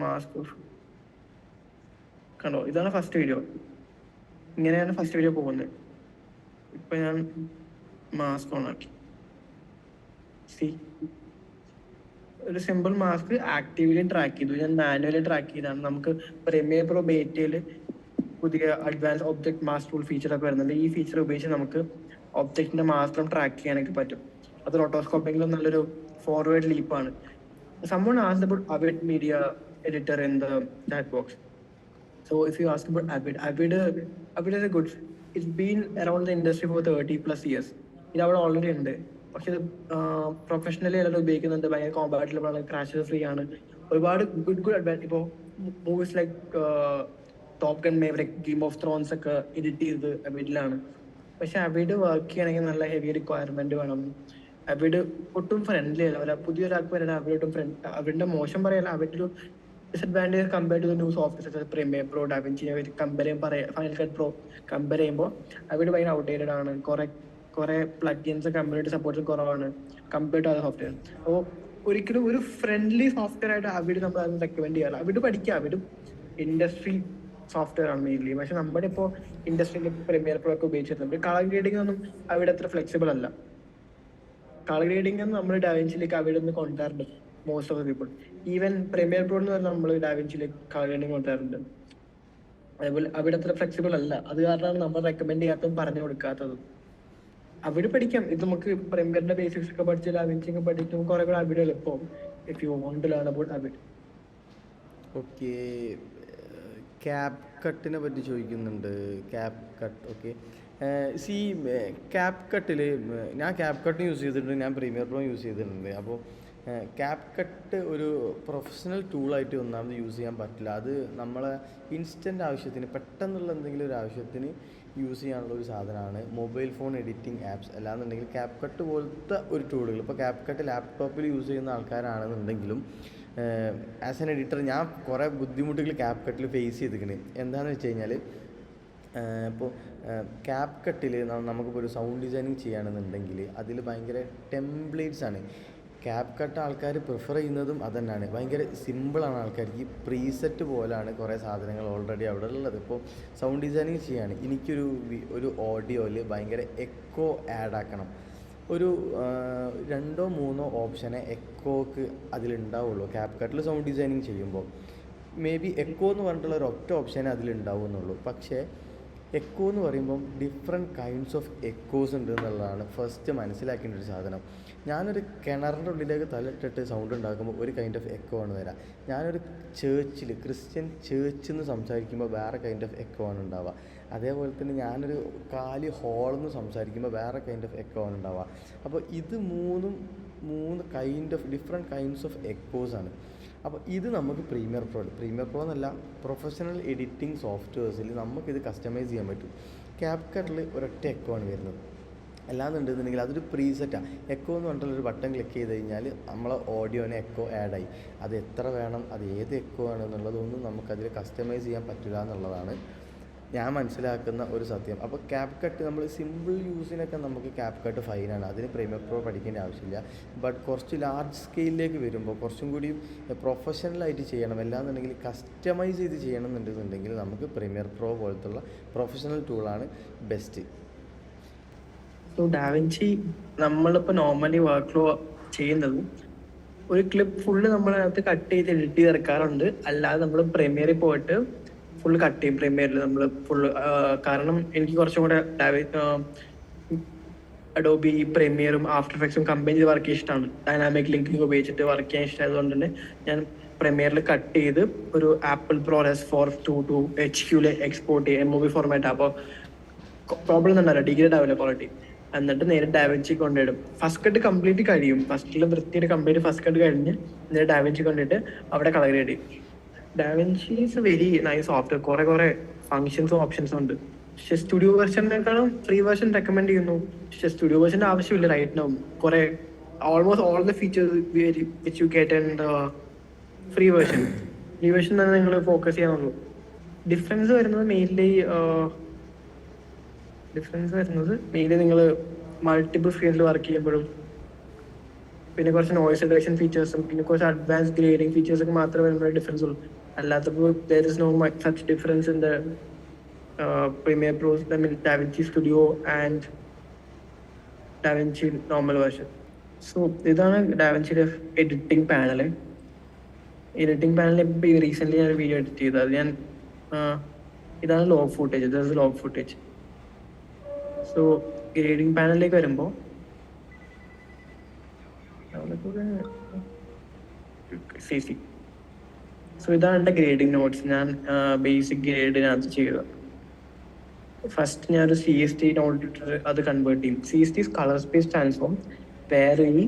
മാസ്ക് ഓഫ് കണ്ടോ, ഇതാണ് ഫസ്റ്റ് വീഡിയോ. ഇങ്ങനെയാണ് ഫസ്റ്റ് വീഡിയോ പോകുന്നത്. ഇപ്പൊ ഞാൻ മാസ്ക് ഓൺ ആക്കി. ഒരു സിമ്പിൾ മാസ്ക് ആക്റ്റീവ്ലി ട്രാക്ക് ചെയ്തു. ഞാൻ മാനുവലി ട്രാക്ക് ചെയ്താണ്. നമുക്ക് പ്രീമിയർ പ്രോ ബേറ്റയിൽ പുതിയ advance object mask tool feature ഒക്കെ വരുന്നുണ്ട്. ഈ ഫീച്ചർ ഉപയോഗിച്ച് നമുക്ക് ഒബ്ജക്റ്റിന്റെ മാത്രം ട്രാക്ക് ചെയ്യാനൊക്കെ പറ്റും. അത് റോട്ടോസ്കോപ്പിംഗിലും നല്ലൊരു forward ലീപ്പാണ്. Someone asked about Avid Media Editor in the chat box. So if you ask about Avid is a good. It's been around the industry for 30+ years. ഇത് അവിടെ ഓൾറെഡി ഉണ്ട്. പക്ഷെ ഇത് പ്രൊഫഷണലി എല്ലാവരും ഉപയോഗിക്കുന്നുണ്ട്. ഭയങ്കര കോമ്പാറ്റബിൾ ആണ്, ക്രാഷ് ഫ്രീ ആണ്. ഒരുപാട് ഗുഡ് അഡ്വാൻസ്. ഇപ്പോൾ movies like Top Gun Maverick, Game of Thrones ഒക്കെ എഡിറ്റ് ചെയ്തത് അവിഡിലാണ്. പക്ഷെ അവിഡ് വർക്ക് ചെയ്യണമെങ്കിൽ നല്ല ഹെവി റിക്വയർമെന്റ് വേണം. അവിഡ് ഒട്ടും ഫ്രണ്ട്ലി അല്ല. പുതിയൊരാൾക്ക് വരാൻ അവിഡിന്റെ മോശം പറയല്ല. അവിഡൊരു disadvantage compare to new software Premiere Pro, DaVinci final cut pro compare ചെയ്യുമ്പോൾ അവിഡ് ഭയങ്കര ഔട്ട്ഡേറ്റഡ് ആണ്. കുറെ പ്ലഗിൻസ് കമ്മ്യൂണിറ്റി സപ്പോർട്ടും കുറവാണ് കമ്പയർ ടു അതർ സോഫ്റ്റ്വെയർ. അപ്പോൾ ഒരിക്കലും ഒരു ഫ്രണ്ട്ലി സോഫ്റ്റ്വെയർ ആയിട്ട് അവിഡ് നമ്മൾ അത് റെക്കമെൻഡ് ചെയ്യാറ്. അവിഡ് പഠിക്കുക. അവിഡ് ഇൻഡസ്ട്രി സോഫ്റ്റ്വെയർ ആണ് മെയിൻലി. പക്ഷെ നമ്മുടെ ഇപ്പോൾ ഇൻഡസ്ട്രിയിൽ പ്രീമിയർ പ്രോ ഒക്കെ ഉപയോഗിച്ചിട്ടുണ്ട്. കളർ ഗ്രേഡിംഗ് ഒന്നും അവിടെ അത്ര ഫ്ലെക്സിബിൾ അല്ല. കളർ ഗ്രേഡിംഗ് നമ്മൾ ഡാവിഞ്ചിലേക്ക് അവിടെ നിന്ന് കൊണ്ടുവരാറുണ്ട് most of the people. Even Premiere Pro എന്ന് പറഞ്ഞാൽ നമ്മൾ ഡാവിഞ്ചിലേക്ക് കളർ ഗ്രേഡിംഗ് കൊണ്ടുവരാറുണ്ട്. അതേപോലെ അവിടെ അത്ര ഫ്ലെക്സിബിൾ അല്ല. അത് കാരണമാണ് നമ്മൾ റെക്കമെൻഡ് ചെയ്യാത്തതും പറഞ്ഞു കൊടുക്കാത്തതും. അവിടെ പഠിക്കാം. ഇത് നമുക്ക് പ്രീമിയറിന്റെ ബേസിക്സ് ഒക്കെ പഠിച്ച് ഡാവിഞ്ചി ഒക്കെ പഠിക്കും. കുറെ കൂടെ അവിടെ എളുപ്പം if you want to learn about Avid. Okay, ക്യാപ് കട്ടിനെ പറ്റി ചോദിക്കുന്നുണ്ട്. Cap cut okay. ക്യാപ് കട്ടിൽ ഞാൻ ക്യാപ് കട്ട് യൂസ് ചെയ്തിട്ടുണ്ട്, ഞാൻ പ്രീമിയർ പ്രോ യൂസ് ചെയ്തിട്ടുണ്ട്. അപ്പോൾ ക്യാപ് കട്ട് ഒരു പ്രൊഫഷണൽ ടൂളായിട്ട് ഒന്നാമത് യൂസ് ചെയ്യാൻ പറ്റില്ല. അത് നമ്മളെ ഇൻസ്റ്റൻ്റ് ആവശ്യത്തിന്, പെട്ടെന്നുള്ള എന്തെങ്കിലും ഒരു ആവശ്യത്തിന് യൂസ് ചെയ്യാനുള്ള ഒരു സാധനമാണ് മൊബൈൽ ഫോൺ എഡിറ്റിംഗ് ആപ്സ്. അല്ലാന്നുണ്ടെങ്കിൽ ക്യാപ് കട്ട് പോലത്തെ ഒരു ടൂളുകൾ. ഇപ്പോൾ ക്യാപ് കട്ട് ലാപ്ടോപ്പിൽ യൂസ് ചെയ്യുന്ന ആൾക്കാരാണെന്നുണ്ടെങ്കിലും ആസ് എൻ എഡിറ്റർ ഞാൻ കുറേ ബുദ്ധിമുട്ടുകൾ ക്യാപ് കട്ടിൽ ഫേസ് ചെയ്തിരിക്കണ്. എന്താണെന്ന് വെച്ച് കഴിഞ്ഞാൽ ഇപ്പോൾ ക്യാപ് കട്ടിൽ നമുക്കിപ്പോൾ ഒരു സൗണ്ട് ഡിസൈനിങ് ചെയ്യുകയാണെന്നുണ്ടെങ്കിൽ അതിൽ ഭയങ്കര ടെംപ്ലേറ്റ്സ് ആണ്. ക്യാപ് കട്ട് ആൾക്കാർ പ്രിഫർ ചെയ്യുന്നതും അതുതന്നെയാണ്. ഭയങ്കര സിമ്പിളാണ് ആൾക്കാർക്ക്. ഈ പ്രീസെറ്റ് പോലെയാണ് കുറേ സാധനങ്ങൾ ഓൾറെഡി അവിടെ ഉള്ളത്. ഇപ്പോൾ സൗണ്ട് ഡിസൈനിങ് ചെയ്യാണ്, എനിക്കൊരു ഓഡിയോയിൽ ഭയങ്കര എക്കോ ആഡ് ആക്കണം. ഒരു 2-3 ഓപ്ഷനെ എക്കോക്ക് അതിലുണ്ടാവുള്ളൂ ക്യാപ് കട്ടിൽ സൗണ്ട് ഡിസൈനിങ് ചെയ്യുമ്പോൾ. മേ ബി എക്കോ എന്ന് പറഞ്ഞിട്ടുള്ള ഒരു ഒറ്റ ഓപ്ഷനെ അതിലുണ്ടാവുന്നുള്ളൂ. പക്ഷേ എക്കോ എന്ന് പറയുമ്പം ഡിഫറെൻറ്റ് കൈൻഡ്സ് ഓഫ് എക്കോസ് ഉണ്ട് എന്നുള്ളതാണ് ഫസ്റ്റ് മനസ്സിലാക്കേണ്ട ഒരു സാധനം. ഞാനൊരു കിണറിൻ്റെ ഉള്ളിലേക്ക് തലയിട്ടിട്ട് സൗണ്ട് ഉണ്ടാക്കുമ്പോൾ ഒരു കൈൻഡ് ഓഫ് എക്കോ ആണ് വരാം. ഞാനൊരു ക്രിസ്ത്യൻ ചേർച്ചിൽ നിന്ന് സംസാരിക്കുമ്പോൾ വേറെ കൈൻഡ് ഓഫ് എക്കോ ആണ് ഉണ്ടാവുക. അതേപോലെ തന്നെ ഞാനൊരു കാലി ഹാളിൽ നിന്ന് സംസാരിക്കുമ്പോൾ വേറെ കൈൻഡ് ഓഫ് എക്കോ ആണ് ഉണ്ടാവുക. അപ്പോൾ ഇത് മൂന്ന് kind of different kinds of echoes ആണ്. അപ്പോൾ ഇത് നമുക്ക് പ്രീമിയർ പ്രോ എന്നല്ല, പ്രൊഫഷണൽ എഡിറ്റിംഗ് സോഫ്റ്റ്വെയർസിൽ നമുക്കിത് കസ്റ്റമൈസ് ചെയ്യാൻ പറ്റും. ക്യാപ് കട്ടിൽ ഒരൊറ്റ എക്കോ ആണ് വരുന്നത്. അല്ലാന്നുണ്ടെന്നുണ്ടെങ്കിൽ അതൊരു പ്രീസെറ്റാണ്. എക്കോ എന്ന് പറഞ്ഞിട്ടുള്ളൊരു ബട്ടൺ ക്ലിക്ക് ചെയ്ത് കഴിഞ്ഞാൽ നമ്മളെ ഓഡിയോന് എക്കോ ആഡായി. അത് എത്ര വേണം, അത് ഏത് എക്കോ ആണ് എന്നുള്ളതൊന്നും നമുക്കതിൽ കസ്റ്റമൈസ് ചെയ്യാൻ പറ്റില്ല എന്നുള്ളതാണ് ഞാൻ മനസ്സിലാക്കുന്ന ഒരു സത്യം. അപ്പോൾ ക്യാപ് കട്ട് നമ്മൾ സിമ്പിൾ യൂസിനൊക്കെ നമുക്ക് ക്യാപ് കട്ട് ഫൈനാണ്. അതിന് പ്രീമിയർ പ്രോ പഠിക്കേണ്ട ആവശ്യമില്ല. ബട്ട് കുറച്ച് ലാർജ് സ്കെയിലിലേക്ക് വരുമ്പോൾ കുറച്ചും കൂടി പ്രൊഫഷണലായിട്ട് ചെയ്യണം, അല്ലാന്നുണ്ടെങ്കിൽ കസ്റ്റമൈസ് ചെയ്ത് ചെയ്യണം എന്നുണ്ടെന്നുണ്ടെങ്കിൽ നമുക്ക് പ്രീമിയർ പ്രോ പോലത്തുള്ള പ്രൊഫഷണൽ ടൂളാണ് ബെസ്റ്റ്. സോ ഡാവിഞ്ചി നമ്മളിപ്പോൾ നോർമലി വർക്ക് ഫ്ലോ ചെയ്യുന്നത് ഒരു ക്ലിപ്പ് ഫുള്ള് നമ്മളതിനകത്ത് കട്ട് ചെയ്ത് എഡിറ്റ് ചെയ്ത് ഇറക്കാറുണ്ട്. അല്ലാതെ നമ്മൾ പ്രീമിയറിൽ പോയിട്ട് ഫുള്ള് കട്ട് ചെയ്യും. പ്രീമിയറിൽ നമ്മൾ ഫുള്ള്, കാരണം എനിക്ക് കുറച്ചും കൂടെ അഡോബി പ്രീമിയറും ആഫ്റ്റർ എഫക്ട്സും കമ്പൈൻ ചെയ്ത് വർക്ക് ചെയ്യാൻ ഇഷ്ടമാണ്. ഡൈനാമിക് ലിങ്കിങ് ഉപയോഗിച്ചിട്ട് വർക്ക് ചെയ്യാൻ ഇഷ്ടമായതുകൊണ്ട് തന്നെ ഞാൻ പ്രീമിയറിൽ കട്ട് ചെയ്ത് ഒരു ആപ്പിൾ പ്രോസസ് 422 HQ എക്സ്പോർട്ട് ചെയ്യും MOV ഫോർമാറ്റ്. അപ്പോൾ പ്രോബ്ലം ഒന്നും ഡിഗ്രേഡ് ആവില്ല ക്വാളിറ്റി. എന്നിട്ട് നേരെ ഡാവിഞ്ചി കൊണ്ടിടും. ഫസ്റ്റ് കട്ട് കംപ്ലീറ്റ് കഴിയും. ഫസ്റ്റിൽ വൃത്തിയുടെ കംപ്ലീറ്റ് ഫസ്റ്റ് കട്ട് കഴിഞ്ഞ് നേരെ ഡാവിഞ്ചി കൊണ്ടിട്ട് അവിടെ കളർ ഗ്രേഡ് ചെയ്യും. Da Vinci is very nice software. കുറെ ഫങ്ഷൻസും ഓപ്ഷൻസും ഉണ്ട്. പക്ഷെ സ്റ്റുഡിയോ വെർഷനേക്കാളും ഫ്രീ വെർഷൻ റെക്കമെൻഡ് ചെയ്യുന്നു. പക്ഷെ സ്റ്റുഡിയോ വെർഷൻ്റെ ആവശ്യമില്ല റൈറ്റ് നൗ. കുറെ almost all the features which you get in the free version തന്നെ നിങ്ങൾ ഫോക്കസ് ചെയ്യാനുള്ളൂ. ഡിഫറൻസ് വരുന്നത് മെയിൻലി നിങ്ങൾ മൾട്ടിപ്പിൾ സ്ക്രീനിൽ വർക്ക് ചെയ്യുമ്പോഴും പിന്നെ കുറച്ച് നോയ്സ് റിഡക്ഷൻ ഫീച്ചേഴ്സും പിന്നെ കുറച്ച് അഡ്വാൻസ് ഗ്രേഡിംഗ് ഫീച്ചേഴ്സൊക്കെ മാത്രമേ വരുമ്പോൾ ഡിഫറൻസ് ഉള്ളൂ. അല്ലാത്തപ്പോൾ there is no such difference in the Premiere Pro, DaVinci Studio and DaVinci normal version. So ഇതാണ് ഡാവിൻസിയുടെ എഡിറ്റിംഗ് പാനൽ. എഡിറ്റിംഗ് പാനലിൽ ഇപ്പോൾ റീസെൻ്റ്ലി ഞാൻ വീഡിയോ എഡിറ്റ് ചെയ്തത്. ഇതാണ് log footage. This log footage. So grading പാനലിലേക്ക് വരുമ്പോൾ സോ ഇതാണ് എൻ്റെ ഗ്രേഡിംഗ് നോട്ട്സ്. ഞാൻ ബേസിക് ഗ്രേഡിനകത്ത് ചെയ്തത്. ഫസ്റ്റ് ഞാനൊരു CST നോട്ട് അത് കൺവേർട്ട് ചെയ്യും. CST colour space transform. വേറെ ഈ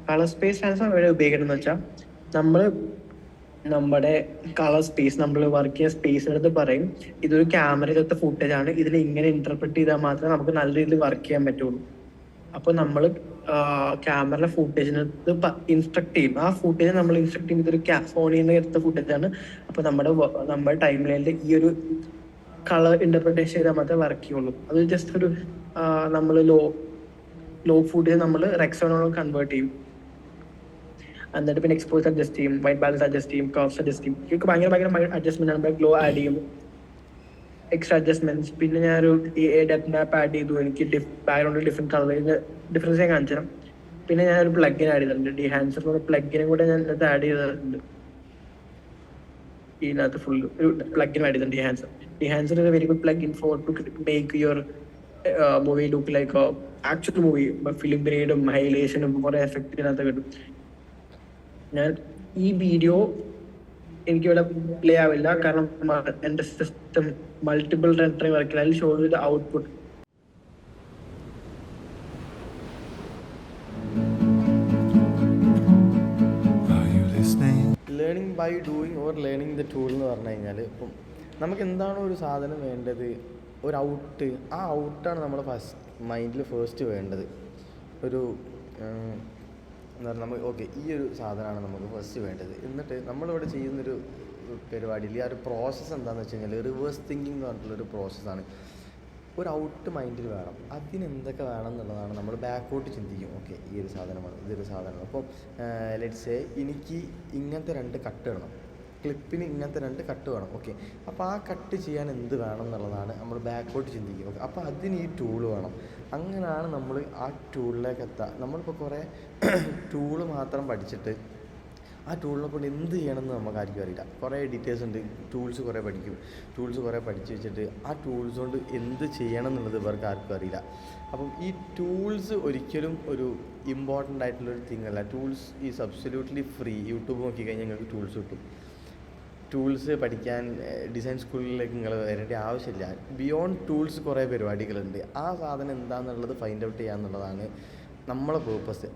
കളർ സ്പേസ് ട്രാൻസ്ഫോം എവിടെ ഉപയോഗിക്കണമെന്ന് വെച്ചാൽ നമ്മുടെ കളർ സ്പേസ് നമ്മൾ വർക്ക് ചെയ്യുന്ന സ്പേസിനടുത്ത് പറയും ഇതൊരു ക്യാമറയിലത്തെ ഫുട്ടേജ് ആണ്, ഇതിൽ ഇങ്ങനെ ഇന്റർപ്രറ്റ് ചെയ്താൽ മാത്രമേ നമുക്ക് നല്ല രീതിയിൽ വർക്ക് ചെയ്യാൻ പറ്റുള്ളൂ. അപ്പോൾ നമ്മൾ ക്യാമറയുടെ ഫുട്ടേജിനകത്ത് ഇൻസ്ട്രക്ട് ചെയ്യും. ആ ഫുട്ടേജ് നമ്മൾ ഇൻസ്ട്രക്ട് ചെയ്യുന്നത് ഒരു ഫോണിൽ നിന്ന് എടുത്ത ഫുട്ടേജാണ്. അപ്പോൾ നമ്മുടെ ടൈം ലൈനിൽ ഈ ഒരു കളർ ഇന്റർപ്രിട്ടേഷൻ ചെയ്താൽ മാത്രമേ വർക്ക് ചെയ്യുള്ളൂ. അത് ജസ്റ്റ് ഒരു നമ്മൾ ലോ ഫുട്ടേജ് നമ്മൾ റെക്സോണോട് കൺവേർട്ട് ചെയ്യും. എന്നിട്ട് പിന്നെ എക്സ്പോസ് അഡ്ജസ്റ്റ് ചെയ്യും, വൈറ്റ് ബാലൻസ് അഡ്ജസ്റ്റ് ചെയ്യും, കർവ്സ് അഡ്ജസ്റ്റ് ചെയ്യും. ഇതൊക്കെ ഭയങ്കര അഡ്ജസ്റ്റ്മെന്റ് ആണ്. ഗ്ലോ ആഡ് ചെയ്യും, എക്സ്ട്രാ അഡ്ജസ്റ്റ്മെന്റ്സ്. പിന്നെ ഞാനൊരു ഡെപ്ത് മാപ്പ് ആഡ് ചെയ്തു. എനിക്ക് ബാക്ക്ഗ്രൗണ്ടിൽ ഡിഫറെന്റ് കളറിൽ ഡിഫറൻസ് ഞാൻ കാണിച്ചു തരാം. പിന്നെ ഞാനൊരു പ്ലഗിൻ ആഡ് ചെയ്തിട്ടുണ്ട്. ഡിഹാൻസർ പ്ലഗിനും കൂടെ ഞാൻ ഇതിനകത്ത് ആഡ് ചെയ്തിട്ടുണ്ട്. ഇതിനകത്ത് ഫുൾ ഒരു പ്ലഗിൻ ആഡ് ചെയ്തിട്ടുണ്ട്. Dehancer is a very good plugin to make your movie look like a actual movie. Film grade, high-elation, more effect. ഞാൻ ഈ വീഡിയോ എനിക്കിവിടെ പ്ലേ ആവില്ല, കാരണം എൻ്റെ സിസ്റ്റം മൾട്ടിപ്പിൾ റെൻഡറിങ് വർക്കിൽ. അതിൽ show the output. Learning by doing or learning the tool എന്ന് പറഞ്ഞു കഴിഞ്ഞാൽ ഇപ്പം നമുക്ക് എന്താണോ ഒരു സാധനം വേണ്ടത്, ഒരു ഔട്ട്, ആ ഔട്ടാണ് നമ്മൾ മൈൻഡിൽ ഫസ്റ്റ് വേണ്ടത്. ഒരു എന്താ പറയുക, നമുക്ക് ഓക്കെ ഈ ഒരു സാധനമാണ് നമുക്ക് ഫസ്റ്റ് വേണ്ടത്. എന്നിട്ട് നമ്മളിവിടെ ചെയ്യുന്നൊരു പരിപാടിയിൽ ആ ഒരു പ്രോസസ്സ് എന്താണെന്ന് വെച്ച് കഴിഞ്ഞാൽ റിവേഴ്സ് തിങ്കിങ് എന്ന് പറഞ്ഞിട്ടുള്ളൊരു പ്രോസസ്സാണ്. ഒരു ഔട്ട് മൈൻഡിൽ വേണം. അതിനെന്തൊക്കെ വേണം എന്നുള്ളതാണ് നമ്മൾ ബാക്കോട്ട് ചിന്തിക്കും. ഓക്കെ ഈ ഒരു സാധനമാണ്, ഇതൊരു സാധനമാണ്. അപ്പോൾ ലെറ്റ്സ് എനിക്ക് ഇങ്ങനത്തെ 2 കട്ട് ഇടണം, ക്ലിപ്പിന് ഇങ്ങനത്തെ 2 കട്ട് വേണം. ഓക്കെ, അപ്പോൾ ആ കട്ട് ചെയ്യാൻ എന്ത് വേണം എന്നുള്ളതാണ് നമ്മൾ ബാക്കോട്ട് ചിന്തിക്കുക. ഓക്കെ, അപ്പോൾ അതിന് ഈ ടൂൾ വേണം. അങ്ങനെയാണ് നമ്മൾ ആ ടൂളിലേക്ക് എത്തുക. നമ്മളിപ്പോൾ കുറേ ടൂള് മാത്രം പഠിച്ചിട്ട് ആ ടൂളിനെ കൊണ്ട് എന്ത് ചെയ്യണമെന്ന് നമുക്കാർക്കും അറിയില്ല. കുറേ ഡീറ്റെയിൽസ് ഉണ്ട്, ടൂൾസ് കുറേ പഠിക്കും. ടൂൾസ് കുറേ പഠിച്ച് വെച്ചിട്ട് ആ ടൂൾസ് കൊണ്ട് എന്ത് ചെയ്യണം എന്നുള്ളത് ഇവർക്ക് ആർക്കും അറിയില്ല. അപ്പം ഈ ടൂൾസ് ഒരിക്കലും ഒരു ഇമ്പോർട്ടൻ്റ് ആയിട്ടുള്ളൊരു തിങ് അല്ല. Tools is absolutely free. YouTube നോക്കിക്കഴിഞ്ഞാൽ നിങ്ങൾക്ക് ടൂൾസ് കിട്ടും. ടൂൾസ് പഠിക്കാൻ ഡിസൈൻ സ്കൂളിലേക്ക് നിങ്ങൾ വരേണ്ട ആവശ്യമില്ല. ബിയോണ്ട് ടൂൾസ് കുറേ പരിപാടികളുണ്ട്. ആ സാധനം എന്താണെന്നുള്ളത് ഫൈൻഡ് ഔട്ട് ചെയ്യുക എന്നുള്ളതാണ് നമ്മളെ പേർപ്പസ്.